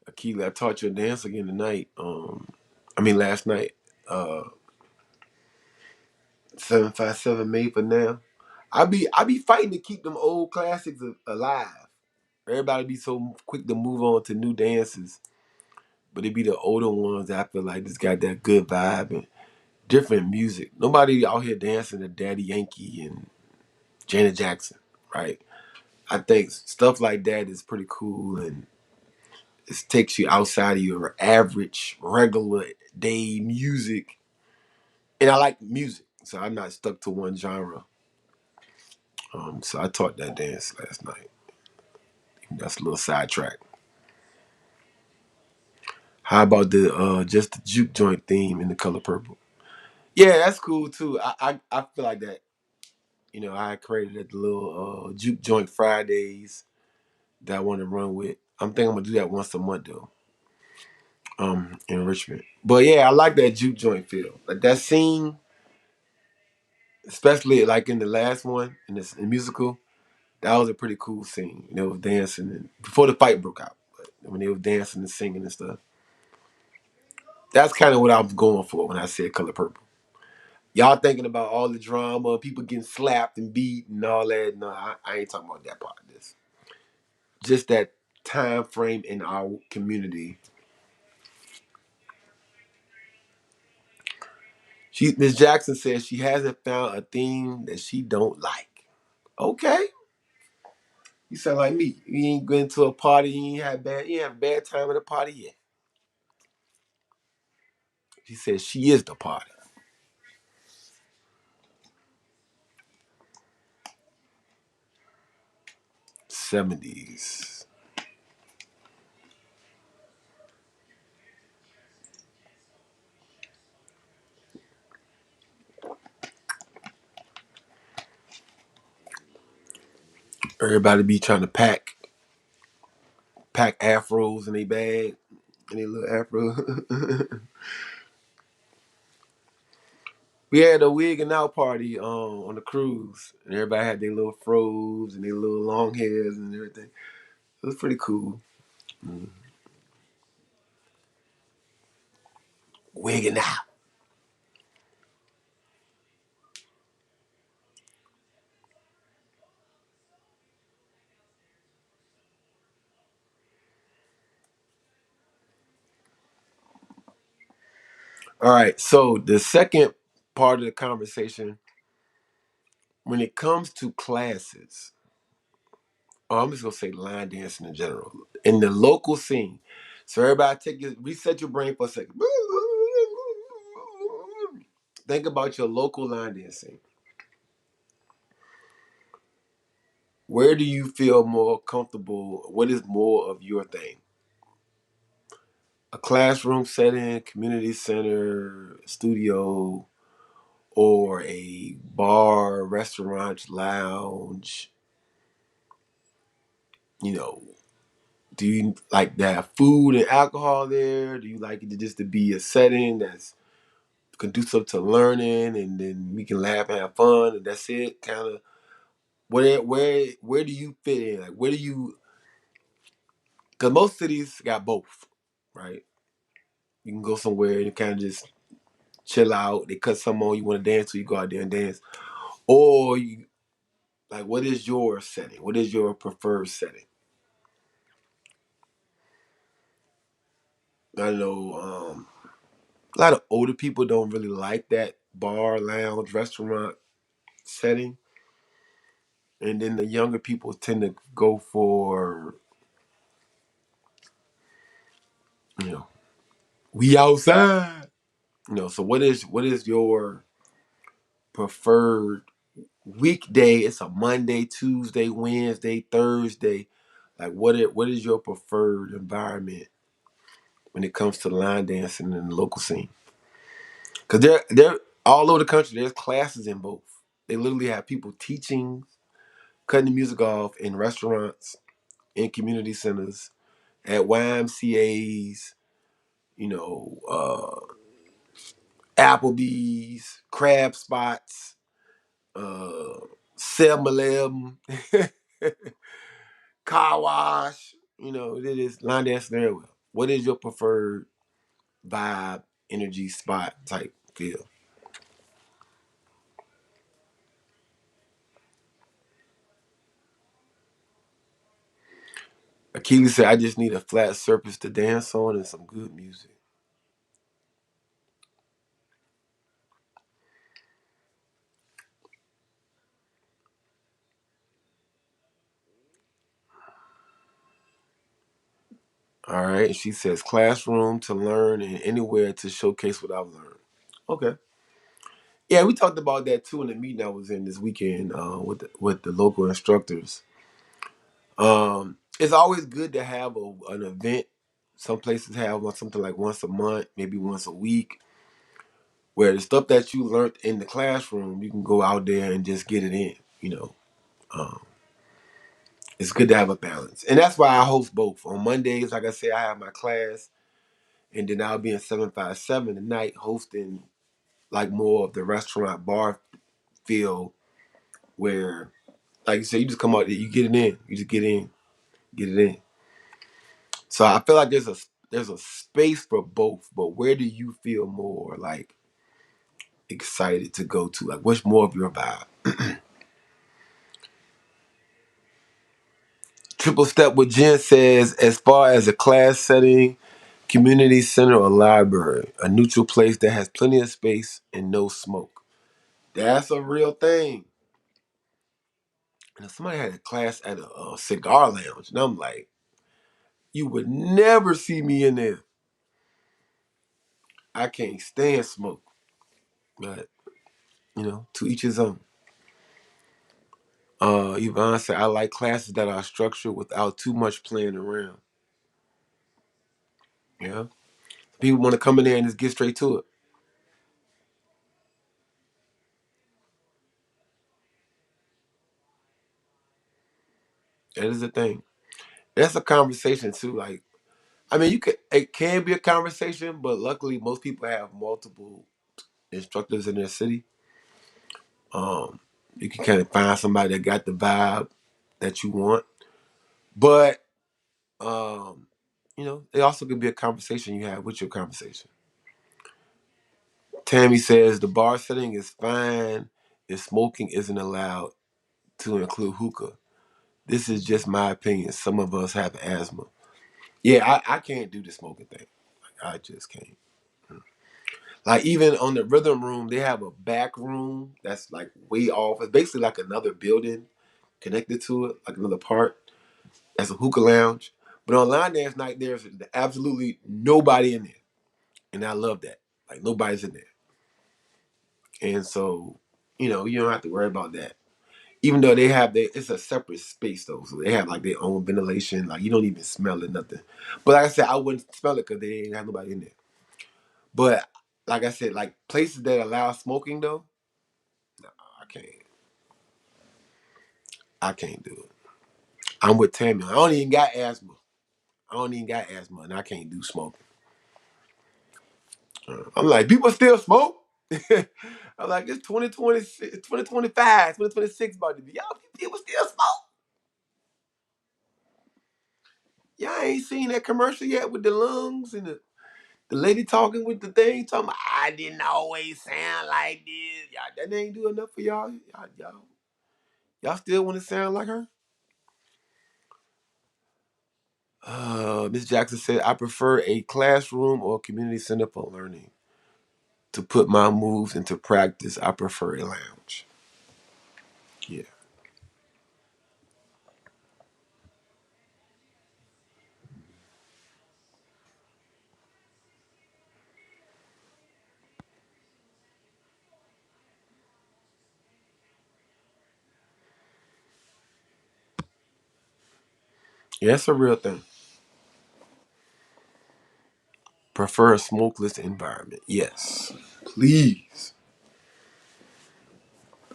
Akila, I taught you a dance again tonight. Last night. 757 made for now. I be fighting to keep them old classics alive. Everybody be so quick to move on to new dances, but it be the older ones that I feel like just got that good vibe and different music. Nobody out here dancing to Daddy Yankee and Janet Jackson, right? I think stuff like that is pretty cool and it takes you outside of your average, regular day music. And I like music, so I'm not stuck to one genre. So I taught that dance last night. That's a little sidetrack. How about the just the juke joint theme in the color purple? Yeah, that's cool too. I feel like that. I created the little juke joint Fridays that I want to run with. I'm thinking I'm gonna do that once a month though. In Richmond. But yeah, I like that juke joint feel. Like that scene, especially like in the last one in this in musical, that was a pretty cool scene. They was dancing and before the fight broke out. But when they were dancing and singing and stuff. That's kind of what I was going for when I said color purple. Y'all thinking about all the drama, people getting slapped and beat and all that. No, I ain't talking about that part of this. Just that time frame in our community. Miss Jackson says she hasn't found a thing that she don't like. Okay. You sound like me. You ain't been to a party, you ain't have a bad time at a party yet. She says she is the party. 70s. Everybody be trying to pack afros in their bag, in their little afro. We had a wigging out party on the cruise, and everybody had their little fros and their little long hairs and everything. It was pretty cool. Mm. Wigging out. All right, so the second part of the conversation, when it comes to classes, I'm just gonna say line dancing in general, in the local scene. So everybody reset your brain for a second. Think about your local line dancing. Where do you feel more comfortable? What is more of your thing? A classroom setting, community center, studio, or a bar, restaurant, lounge? You know, do you like to have food and alcohol there? Do you like it just to be a setting that's conducive to learning and then we can laugh and have fun and that's it? Kind of where do you fit in? Like where do you? Because most cities got both, right? You can go somewhere and kind of just chill out. They cut something on, you want to dance to, you go out there and dance. Or you like, what is your setting? What is your preferred setting? I know a lot of older people don't really like that bar, lounge, restaurant setting, and then the younger people tend to go for, you know, we outside. So what is your preferred weekday? It's a Monday, Tuesday, Wednesday, Thursday. Like what is your preferred environment when it comes to line dancing in the local scene? Because they're all over the country. There's classes in both. They literally have people teaching, cutting the music off in restaurants, in community centers, at YMCA's, Applebee's, crab spots, uh, 7-Eleven, car wash. It is line dancing everywhere. What is your preferred vibe, energy, spot type feel? Achilles said, I just need a flat surface to dance on and some good music. All right. And she says, classroom to learn and anywhere to showcase what I've learned. Okay. Yeah, we talked about that too in the meeting I was in this weekend with the local instructors. It's always good to have an event. Some places have something like once a month, maybe once a week, where the stuff that you learned in the classroom, you can go out there and just get it in. Um, it's good to have a balance, and that's why I host both. On Mondays, like I said, I have my class, and then I'll be in 757 tonight hosting like more of the restaurant bar feel, where, like you said, you just come out there, you get it in, you just get it in. So I feel like there's a space for both, but where do you feel more like excited to go to? Like, what's more of your vibe? Triple Step with Jen says, as far as a class setting, community center or library, a neutral place that has plenty of space and no smoke. That's a real thing. And if somebody had a class at a cigar lounge, and I'm like, you would never see me in there. I can't stand smoke, but to each his own. Yvonne said, I like classes that are structured without too much playing around. Yeah. People want to come in there and just get straight to it. That is the thing. That's a conversation too. Like, I mean, it can be a conversation, but luckily most people have multiple instructors in their city. Um, you can kind of find somebody that got the vibe that you want. But um, it also could be a conversation you have with your conversation. Tammy says the bar setting is fine if smoking isn't allowed to include hookah. This is just my opinion. Some of us have asthma. Yeah, I can't do the smoking thing. Like, I just can't. Like, even on the rhythm room, they have a back room that's like way off. It's basically like another building connected to it, like another part. That's a hookah lounge. But on line dance night, there's absolutely nobody in there, and I love that. Like, nobody's in there, and so you don't have to worry about that. Even though it's a separate space though, so they have like their own ventilation. Like, you don't even smell it, nothing. But like I said, I wouldn't smell it because they ain't have nobody in there. But like I said, like places that allow smoking though, I can't. I can't do it. I'm with Tammy. I don't even got asthma. And I can't do smoking. I'm like, people still smoke. I'm like, it's 2026, 2025, 2026 about to be. Y'all people still smoke. Y'all ain't seen that commercial yet with the lungs and the The lady talking with the thing, talking about, I didn't always sound like this. Y'all, that ain't do enough for y'all. Y'all still want to sound like her? Miss Jackson said, I prefer a classroom or community center for learning. To put my moves into practice, I prefer a lounge. Yeah. Yeah, that's a real thing. Prefer a smokeless environment. Yes. Please.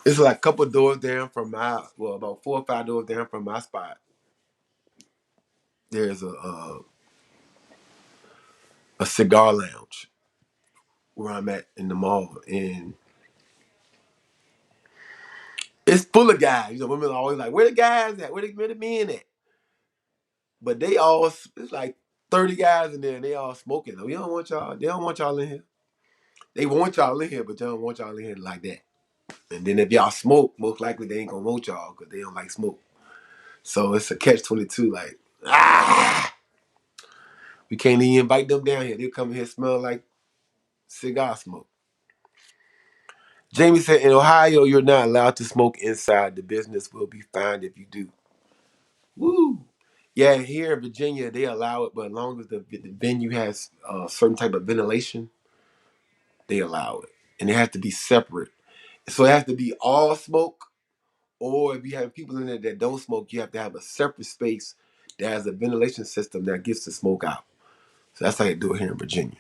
It's like a couple doors down from about 4 or 5 doors down from my spot. There's a cigar lounge where I'm at in the mall, and it's full of guys. You know, women are always like, "Where the guys at? Where the men at?" But it's like 30 guys in there, and they all smoking. We don't want y'all. They don't want y'all in here. They want y'all in here, but they don't want y'all in here like that. And then if y'all smoke, most likely they ain't gonna want y'all because they don't like smoke. So it's a catch-22. Like, we can't even invite them down here. They come in here smell like cigar smoke. Jamie said, in Ohio, you're not allowed to smoke inside. The business will be fined if you do. Woo! Yeah, here in Virginia, they allow it, but as long as the venue has a certain type of ventilation, they allow it. And it has to be separate. So it has to be all smoke, or if you have people in there that don't smoke, you have to have a separate space that has a ventilation system that gets the smoke out. So that's how you do it here in Virginia.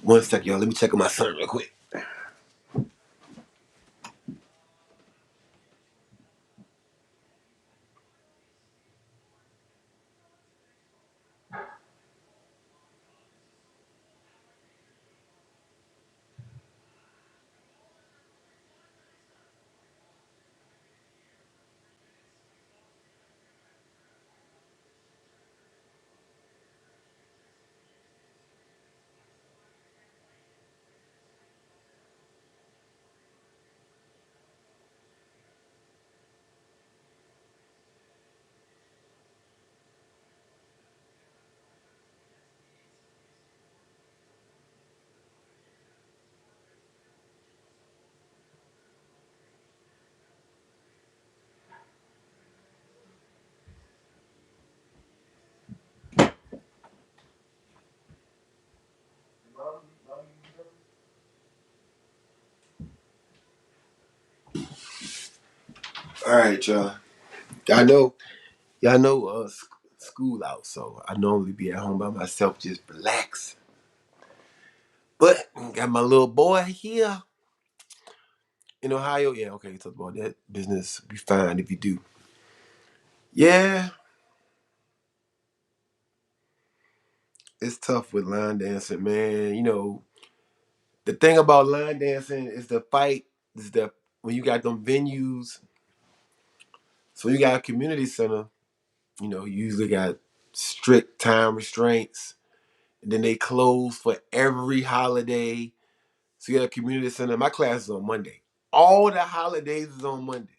One second, y'all. Let me check on my son real quick. All right, y'all. Y'all know school out, so I normally be at home by myself, just relax. But got my little boy here in Ohio. Yeah, okay, you talk about that business. Be fine if you do. Yeah, it's tough with line dancing, man. You know, the thing about line dancing is the fight is that when you got them venues, so you got a community center, you usually got strict time restraints. And then they close for every holiday. So you got a community center. My class is on Monday. All the holidays is on Monday.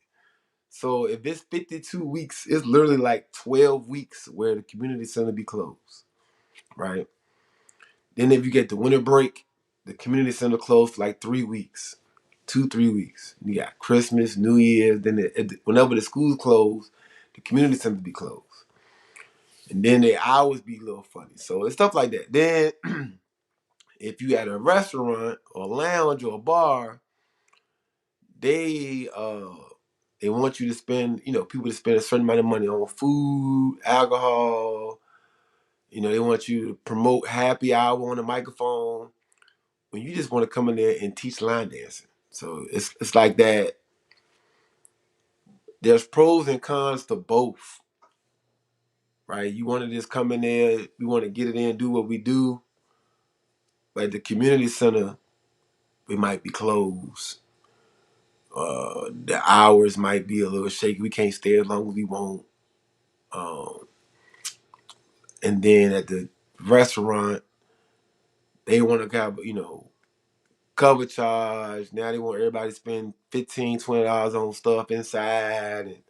So if it's 52 weeks, it's literally like 12 weeks where the community center be closed, right? Then if you get the winter break, the community center closed for like 3 weeks, 2, 3 weeks. You got Christmas, New Year's. Then whenever the schools close, the community center be closed. And then the hours be a little funny. So it's stuff like that. Then if you at a restaurant or lounge or a bar, they they want you to spend, people to spend a certain amount of money on food, alcohol. They want you to promote happy hour on the microphone when you just want to come in there and teach line dancing. So it's like that. There's pros and cons to both, right? You want to just come in there, we want to get it in, do what we do. But at the community center, we might be closed. The hours might be a little shaky. We can't stay as long as we want. And then at the restaurant, They want to have, cover charge. Now they want everybody to spend $15, $20 on stuff inside. And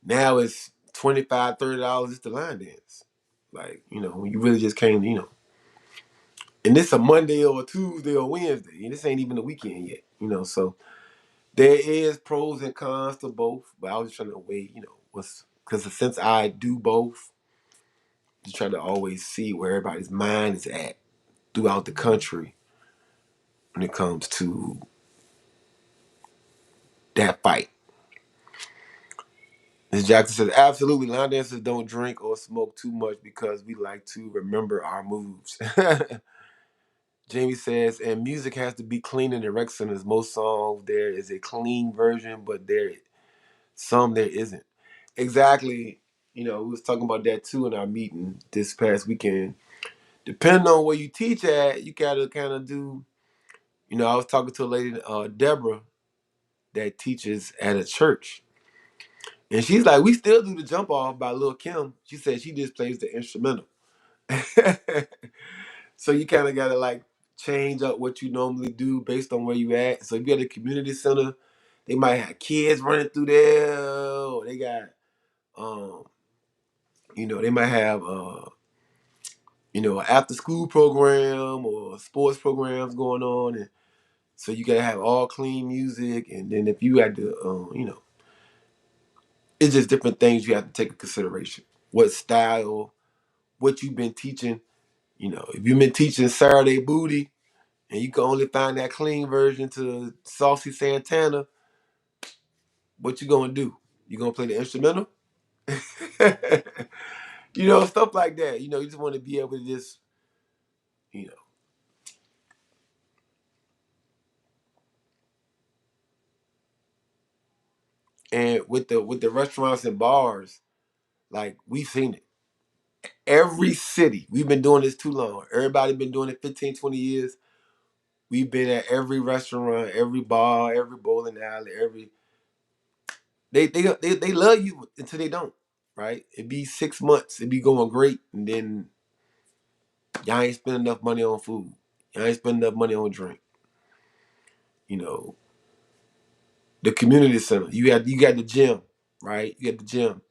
now it's $25, $30 just to line dance. Like, when you really just came, and this a Monday or a Tuesday or Wednesday. And this ain't even the weekend yet, so there is pros and cons to both, but I was just trying to weigh, because since I do both, just try to always see where everybody's mind is at throughout the country when it comes to that fight. Ms. Jackson says, absolutely, line dancers don't drink or smoke too much because we like to remember our moves. Jamie says, and music has to be clean in the rec centers. Most songs, there is a clean version, but there isn't. Exactly. We was talking about that too in our meeting this past weekend. Depending on where you teach at, you gotta kind of do. I was talking to a lady, Deborah, that teaches at a church, and she's like, "We still do the jump off by Lil Kim." She said she just plays the instrumental. So you kind of gotta like change up what you normally do based on where you at. So if you're at a community center, they might have kids running through there, or they got, they might have, an after school program or sports programs going on, and so you gotta have all clean music. And then if you had to, it's just different things you have to take into consideration. What style, what you've been teaching. If you've been teaching Saturday Booty and you can only find that clean version to Saucy Santana, what you gonna do? You gonna play the instrumental? Stuff like that. You just want to be able to just, you know. And with the restaurants and bars, like we've seen it. Every city, we've been doing this too long. Everybody been doing it 15, 20 years. We've been at every restaurant, every bar, every bowling alley, every they love you until they don't, right? It be 6 months, it be going great, and then y'all ain't spending enough money on food. Y'all ain't spending enough money on drink. You know, the community center. You got the gym, right? You got the gym.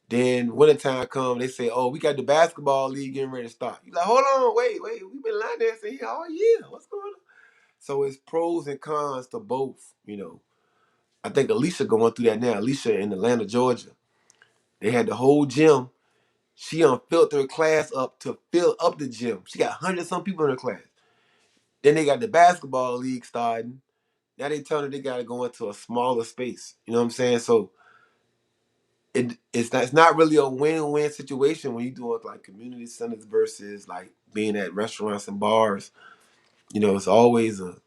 Then when the time come, they say, "Oh, we got the basketball league getting ready to start." You like, hold on, wait, we've been line dancing here all year. What's going on? So it's pros and cons to both. I think Alicia going through that now. Alicia in Atlanta, Georgia. They had the whole gym. She filled her class up to fill up the gym. She got 100 some people in her class. Then they got the basketball league starting. Now they telling her they got to go into a smaller space. You know what I'm saying? So it's not really a win-win situation when you doing like community centers versus like being at restaurants and bars. It's always a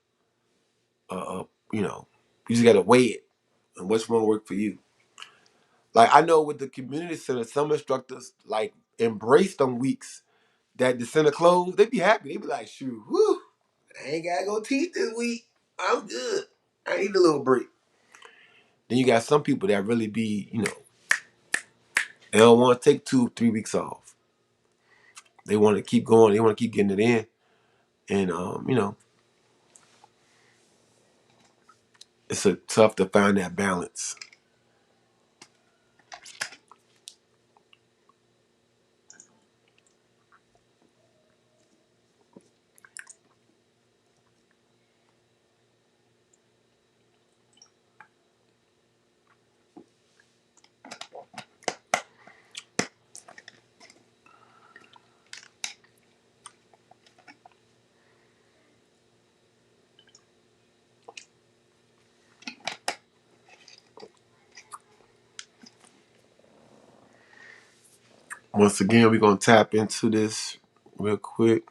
you just got to weigh it and what's going to work for you. Like I know with the community center, some instructors like embrace them weeks that the center closed. They be happy. They be like, shoot, whew, I ain't gotta go teach this week. I'm good. I need a little break. Then you got some people that really be, they don't want to take 2-3 weeks off. They want to keep going. They want to keep getting it in. And it's tough to find that balance. Once again, we're gonna tap into this real quick.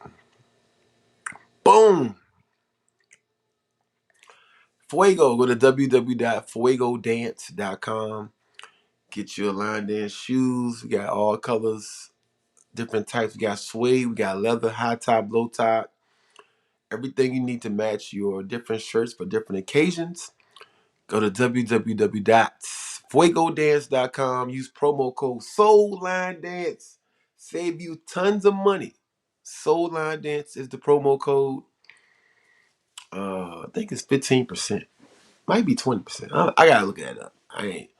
Boom. Fuego. Go to www.fuegodance.com. Get your line dance shoes. We got all colors, different types. We got suede, we got leather, high top, low top. Everything you need to match your different shirts for different occasions. Go to www.fuegodance.com. Use promo code SOULLINEDANCE. Save you tons of money. Soul Line Dance is the promo code. I think it's 15%. Might be 20%. I gotta look that up. I ain't.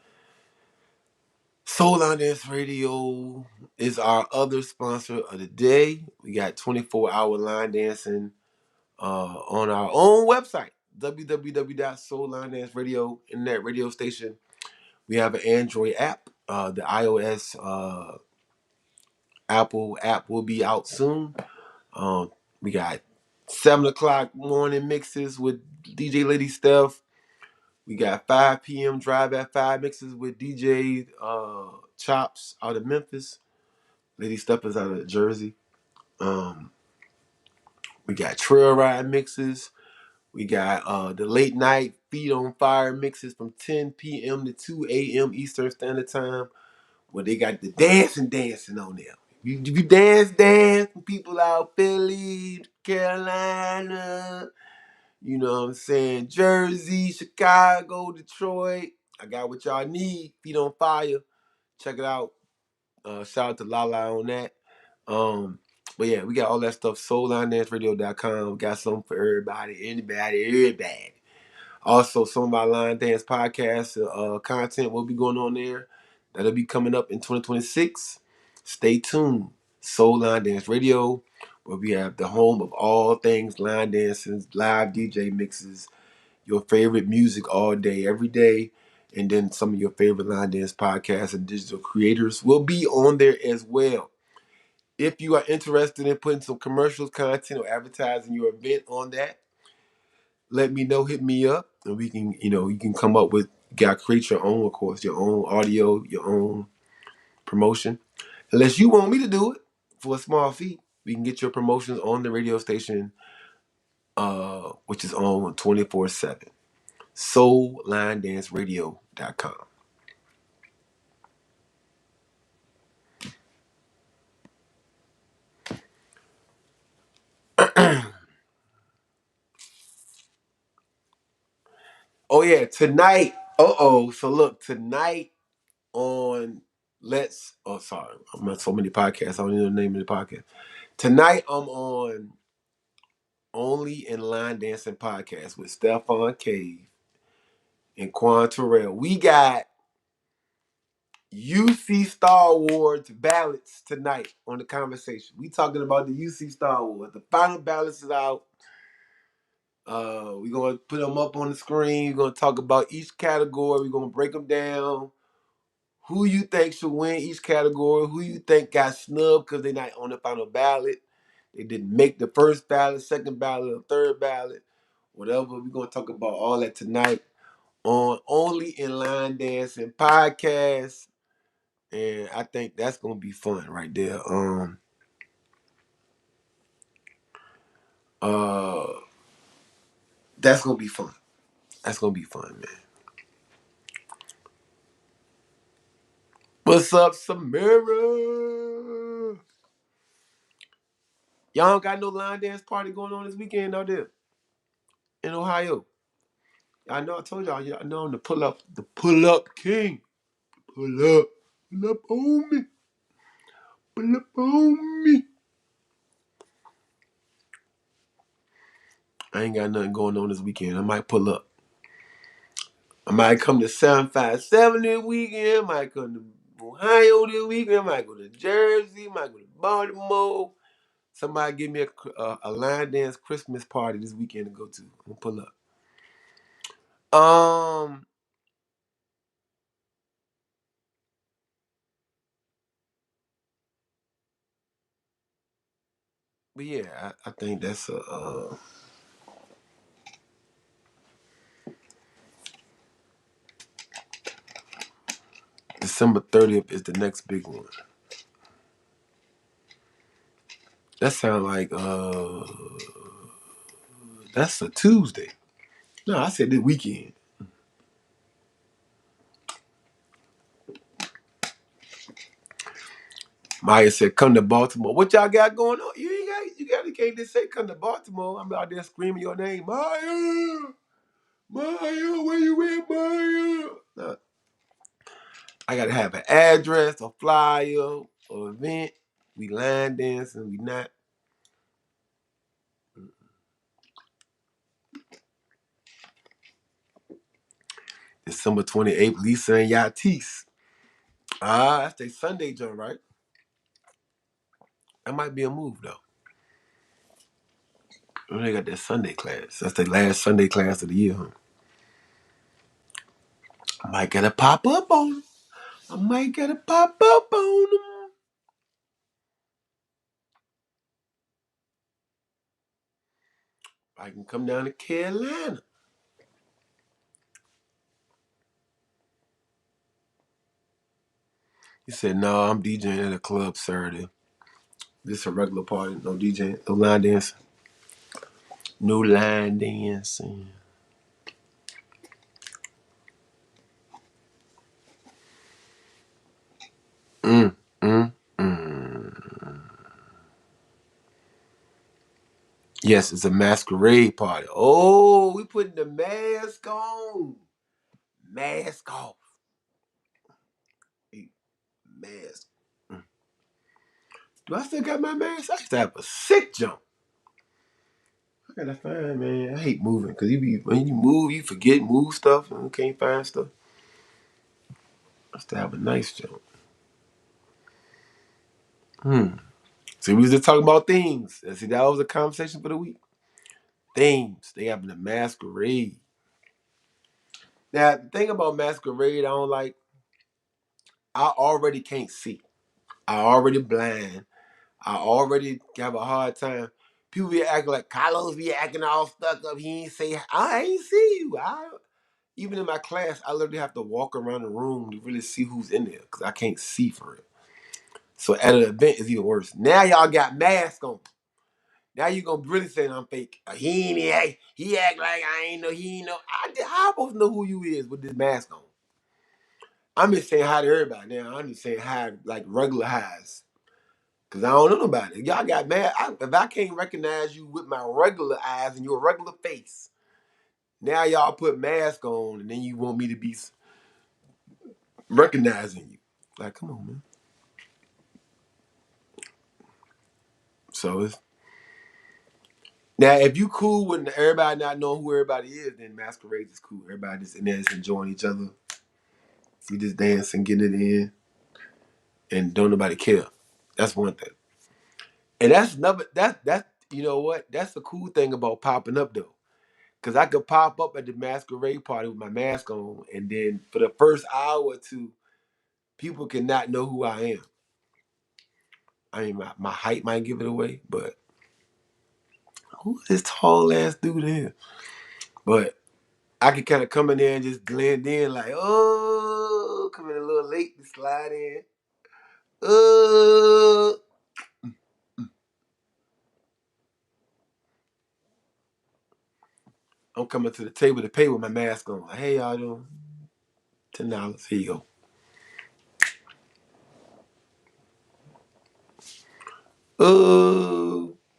Soul Line Dance Radio is our other sponsor of the day. We got 24-hour line dancing on our own website, www.soullinedanceradio, internet radio station. We have an Android app. The iOS Apple app will be out soon. We got 7 o'clock morning mixes with DJ Lady Steph. We got 5 p.m. Drive at 5 mixes with DJ Chops out of Memphis. Lady Steph is out of Jersey. We got Trail Ride mixes. We got the late night Feet on Fire mixes from 10 p.m. to 2 a.m. Eastern Standard Time, where they got the dancing on there. You dance for people out Philly, Carolina, you know what I'm saying, Jersey, Chicago, Detroit. I got what y'all need. Feet on Fire. Check it out. Shout out to Lala on that. But yeah, we got all that stuff. SoulLineDanceRadio.com. Got something for everybody. Also, some of our line dance podcast content will be going on there. That'll be coming up in 2026. Stay tuned. Soul Line Dance Radio, where we have the home of all things line dancing, live DJ mixes, your favorite music all day, every day, and then some of your favorite line dance podcasts and digital creators will be on there as well. If you are interested in putting some commercials, content, or advertising your event on that, let me know. Hit me up, and we can, you can come up with, create your own, of course, your own audio, your own promotion. Unless you want me to do it for a small fee, we can get your promotions on the radio station, which is on 24/7. SoulLineDanceRadio.com. Oh yeah, tonight. So look, tonight on Let's. Oh, sorry, I'm on so many podcasts. I don't even know the name of the podcast. Tonight I'm on Only in Line Dancing podcast with Stephon Cave and Quan Terrell. We got UC Star Wars ballots tonight on the conversation. We talking about the UC Star Wars. The final ballots is out. We're gonna put them up on the screen. We're gonna talk about each category. We're gonna break them down. Who you think should win each category? Who you think got snubbed because they're not on the final ballot? They didn't make the first ballot, second ballot, or third ballot, whatever. We're gonna talk about all that tonight on Only in Line Dancing podcast, and I think that's gonna be fun right there. That's gonna be fun. That's gonna be fun, man. What's up, Samira? Y'all don't got no line dance party going on this weekend out there in Ohio. I know I told y'all, I know I'm the pull up king. Pull up on me. Pull up on me. I ain't got nothing going on this weekend. I might pull up. I might come to 757 this weekend. I might come to Ohio this weekend. I might go to Jersey. I might go to Baltimore. Somebody give me a line dance Christmas party this weekend to go to. I'm gonna pull up. But yeah, I think that's December 30th is the next big one. That sound like that's a Tuesday. No, I said this weekend. Maya said, "Come to Baltimore." What y'all got going on? You can't just say come to Baltimore. I'm out there screaming your name, Maya, Maya, where you at, Maya? No, I gotta have an address, a flyer, or event. We line dancing. We not. December 28th, Lisa and Yatis. That's their Sunday joint, right? That might be a move though. They got that Sunday class. That's the last Sunday class of the year, huh? I might get a pop up on them. I might get a pop up on them. I can come down to Carolina. He said, "No, I'm DJing at a club Saturday. This a regular party. No DJing, no line dancing, no line dancing." Mm, mm, mm. Yes, it's a masquerade party. Oh, we putting the mask on. Mask off. Mask. Mm. Do I still got my mask? I used to have a sick jump. I gotta find, man. I hate moving because when you move, you forget move stuff and you can't find stuff. I used to have a nice jump. See, we was just talking about themes. See, that was a conversation for the week. Themes. They having a masquerade. Now, the thing about masquerade, I don't like. I already can't see. I already blind. I already have a hard time. People be acting like Carlos be acting all stuck up. He ain't say, I ain't see you. Even in my class, I literally have to walk around the room to really see who's in there because I can't see for it. So at an event, it's even worse. Now y'all got masks on. Now you gonna really say I'm fake. He act like I ain't know. He ain't know. How I supposed to know who you is with this mask on? I'm just saying hi to everybody now. I'm just saying hi like regular highs. Cause I don't know nobody. Y'all got mad. If I can't recognize you with my regular eyes and your regular face, now y'all put mask on and then you want me to be recognizing you. Like, come on, man. So it's now if you cool with everybody not knowing who everybody is, then masquerades is cool. Everybody just in there just enjoying each other. We just dancing, getting it in, and don't nobody care. That's one thing. And that's another that's you know what? That's the cool thing about popping up though. Cause I could pop up at the masquerade party with my mask on, and then for the first hour or two, people cannot know who I am. I mean, my height might give it away, but who is this tall ass dude here? But I could kind of come in there and just blend in, like, oh, come in a little late to slide in. Uh, I'm coming to the table to pay with my mask on. Like, hey, y'all doing? $10. Here you go.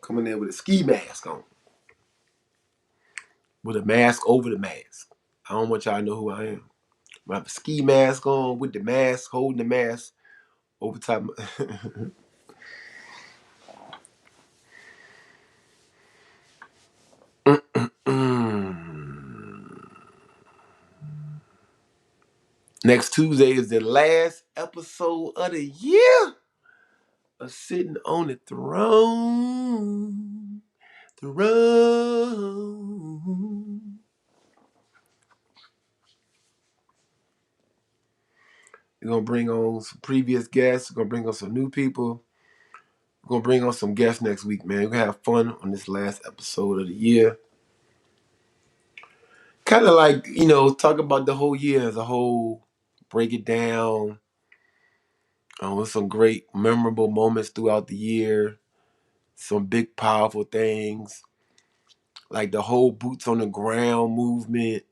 Coming there with a ski mask on. With a mask over the mask. I don't want y'all to know who I am. I have a ski mask on with the mask, holding the mask over top. Next Tuesday is the last episode of the year of Sitting on the Throne. Throne. We're going to bring on some previous guests. We're going to bring on some new people. We're going to bring on some guests next week, man. We're going to have fun on this last episode of the year. Kind of like, talk about the whole year as a whole, break it down. With some great, memorable moments throughout the year. Some big, powerful things. Like the whole boots on the ground movement.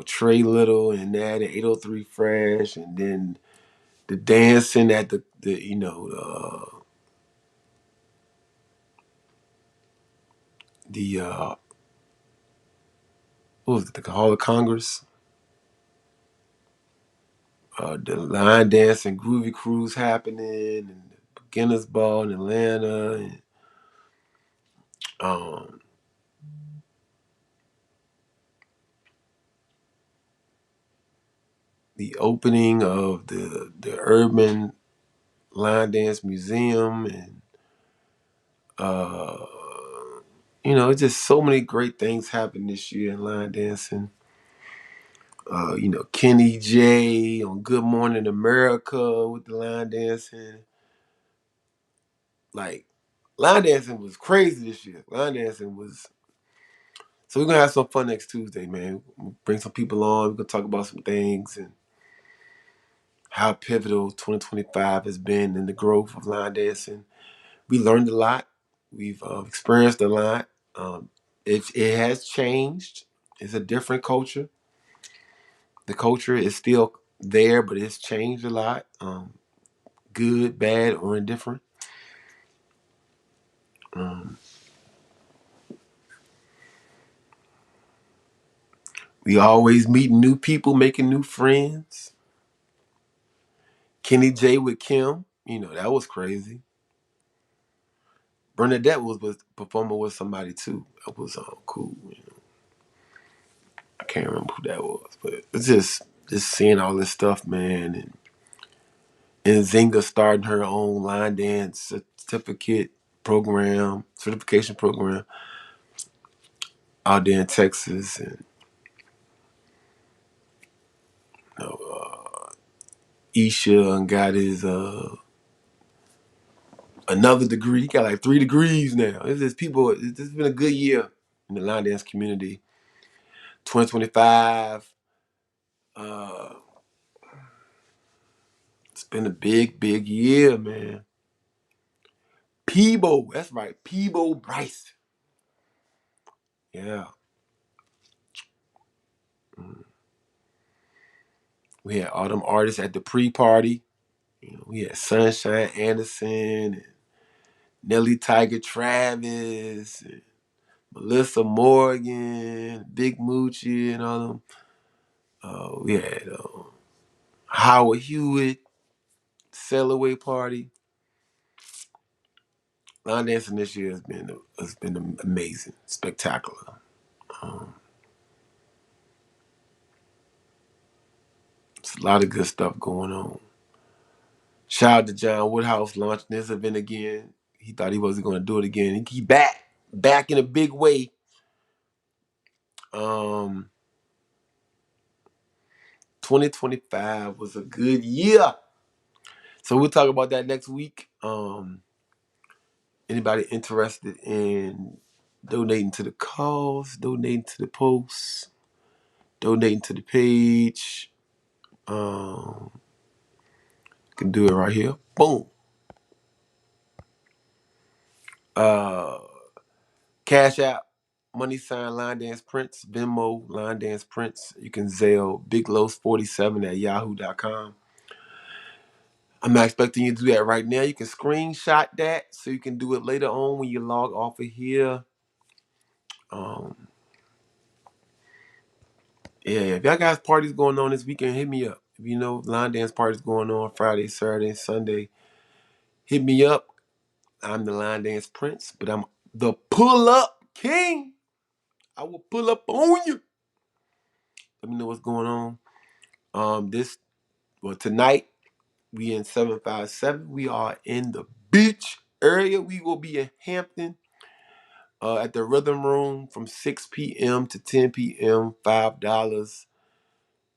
Trey Little and that, and 803 Fresh, and then the dancing at the what was it, the Hall of Congress? The line dance and groovy cruise happening, and the beginners ball in Atlanta, and um, the opening of the Urban Line Dance Museum, and uh, it's just so many great things happened this year in line dancing. Kenny J on Good Morning America with the line dancing. Like, line dancing was crazy this year. Line dancing was. So we're gonna have some fun next Tuesday, man. We'll bring some people on. We're gonna talk about some things and how pivotal 2025 has been in the growth of line dancing. We learned a lot. We've experienced a lot. It has changed. It's a different culture. The culture is still there, but it's changed a lot. Good, bad, or indifferent. Um, we always meeting new people, making new friends. Kenny J with Kim, that was crazy. Bernadette was performing with somebody too. That was cool. I can't remember who that was, but it's just seeing all this stuff, man, and Zinga starting her own line dance certification program out there in Texas, and you know, Isha and got his another degree. He got like 3 degrees now. It's just people. It's been a good year in the line dance community. 2025. Uh, it's been a big, big year, man. Peebo, that's right, Peebo Bryce. Yeah. We had all them artists at the pre-party. We had Sunshine Anderson and Nelly Tiger Travis and Melissa Morgan, Big Moochie and all them. We had Howard Hewitt, Sail Away Party. Line dancing this year has been amazing, spectacular. Um, it's a lot of good stuff going on. Shout out to John Woodhouse launching this event again. He thought he wasn't going to do it again. He back in a big way. 2025 was a good year. So we'll talk about that next week. Anybody interested in donating to the cause, donating to the post, donating to the page, can do it right here. Boom. Uh, Cash App, money sign Line Dance Prince, Venmo, Line Dance Prince. You can Zelle Big Los 47 at yahoo.com. I'm not expecting you to do that right now. You can screenshot that so you can do it later on when you log off of here. Yeah, if y'all guys parties going on this weekend, hit me up. If you know line dance parties going on Friday, Saturday, Sunday, hit me up. I'm the Line Dance Prince, but I'm the Pull Up King. I will pull up on you. Let me know what's going on. Tonight we in 757. We are in the beach area. We will be in Hampton at the Rhythm Room from 6 p.m. to 10 p.m. $5.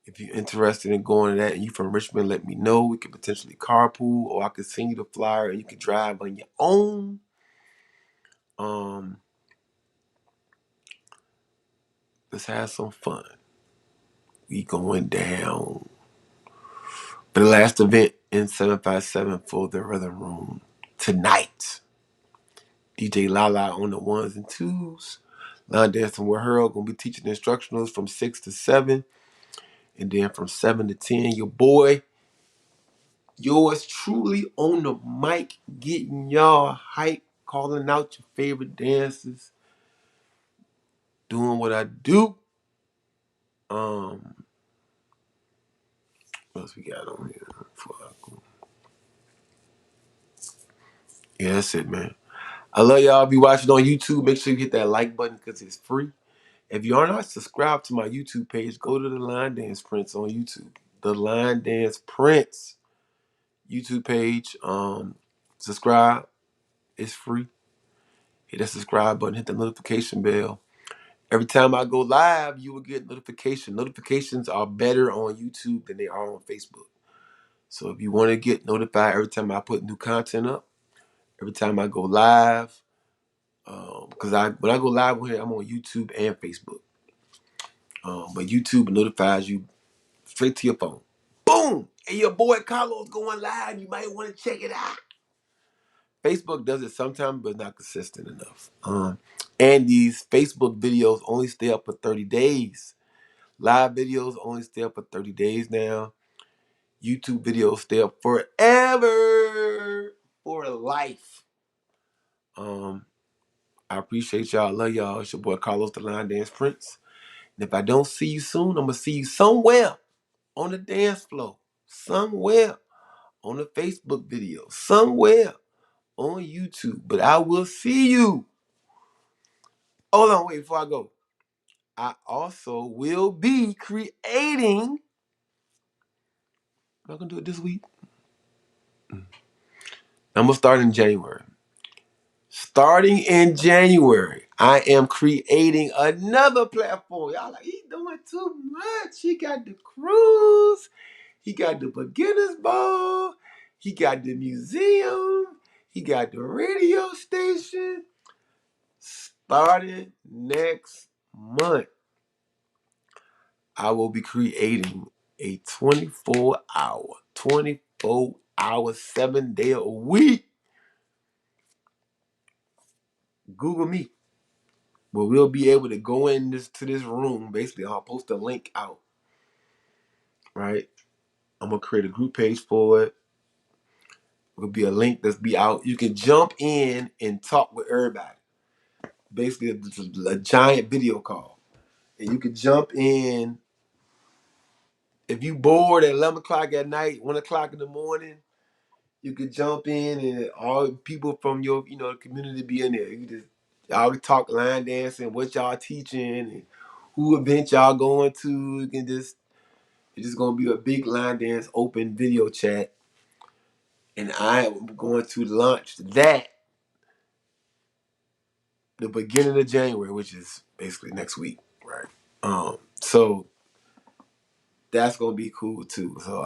If you're interested in going to that and you from Richmond, let me know. We could potentially carpool, or I could send you the flyer and you can drive on your own. Let's have some fun. We going down for the last event in 757 for the Rhythm Room tonight. DJ Lala on the ones and twos. Line dancing with her. Gonna be teaching instructionals from 6 to 7. And then from 7 to 10, your boy, yours truly on the mic, getting y'all hype, calling out your favorite dancers, doing what I do. What else we got on here? Before I go? Yeah, that's it, man. I love y'all. If you watching on YouTube, make sure you hit that like button because it's free. If you are not subscribed to my YouTube page, go to the Line Dance Prince on YouTube. the Line Dance Prince YouTube page. Subscribe. It's free. Hit that subscribe button. Hit the notification bell. Every time I go live, you will get notification. Notifications are better on YouTube than they are on Facebook. So if you want to get notified every time I put new content up, every time I go live, because when I go live on here, I'm on YouTube and Facebook. But YouTube notifies you straight to your phone. Boom! And your boy Carlos going live. You might want to check it out. Facebook does it sometimes, but not consistent enough. And these Facebook videos only stay up for 30 days. Live videos only stay up for 30 days now. YouTube videos stay up forever, for life. I appreciate y'all. I love y'all. It's your boy Carlos the Line Dance Prince. And if I don't see you soon, I'm going to see you somewhere on the dance floor, somewhere on the Facebook video, somewhere on YouTube. But I will see you. Hold on, wait, before I go. I also will be creating. I'm not going to do it this week. I'm going to start in January. Starting in January, I am creating another platform. Y'all like, he doing too much. He got the cruise. He got the beginner's ball. He got the museum. He got the radio station. Starting next month, I will be creating a 24-hour, 7-day-a-week Google Meet, where we'll be able to go in to this room. Basically, I'll post a link out, right? I'm going to create a group page for it. It'll be a link that's be out. You can jump in and talk with everybody. Basically, it's a giant video call. And you can jump in. If you bored at 11 o'clock at night, 1 o'clock in the morning, you could jump in and all people from your, community be in there. You just y'all can talk line dancing, what y'all teaching, and who event y'all going to. It's just gonna be a big line dance open video chat. And I am going to launch that the beginning of January, which is basically next week, right? So that's gonna be cool too. So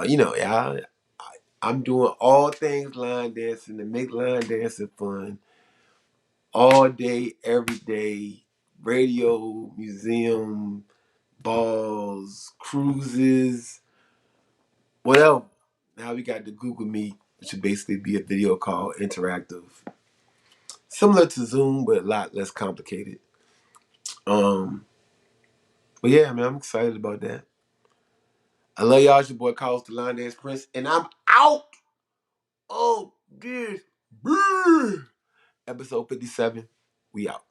I'm doing all things line dancing to make line dancing fun. All day, every day, radio, museum, balls, cruises, whatever. Now we got the Google Meet, which would basically be a video call, interactive. Similar to Zoom, but a lot less complicated. But yeah, man, I'm excited about that. I love y'all. It's your boy Carlos the Line Dance Prince, and I'm out of this. Episode 57. We out.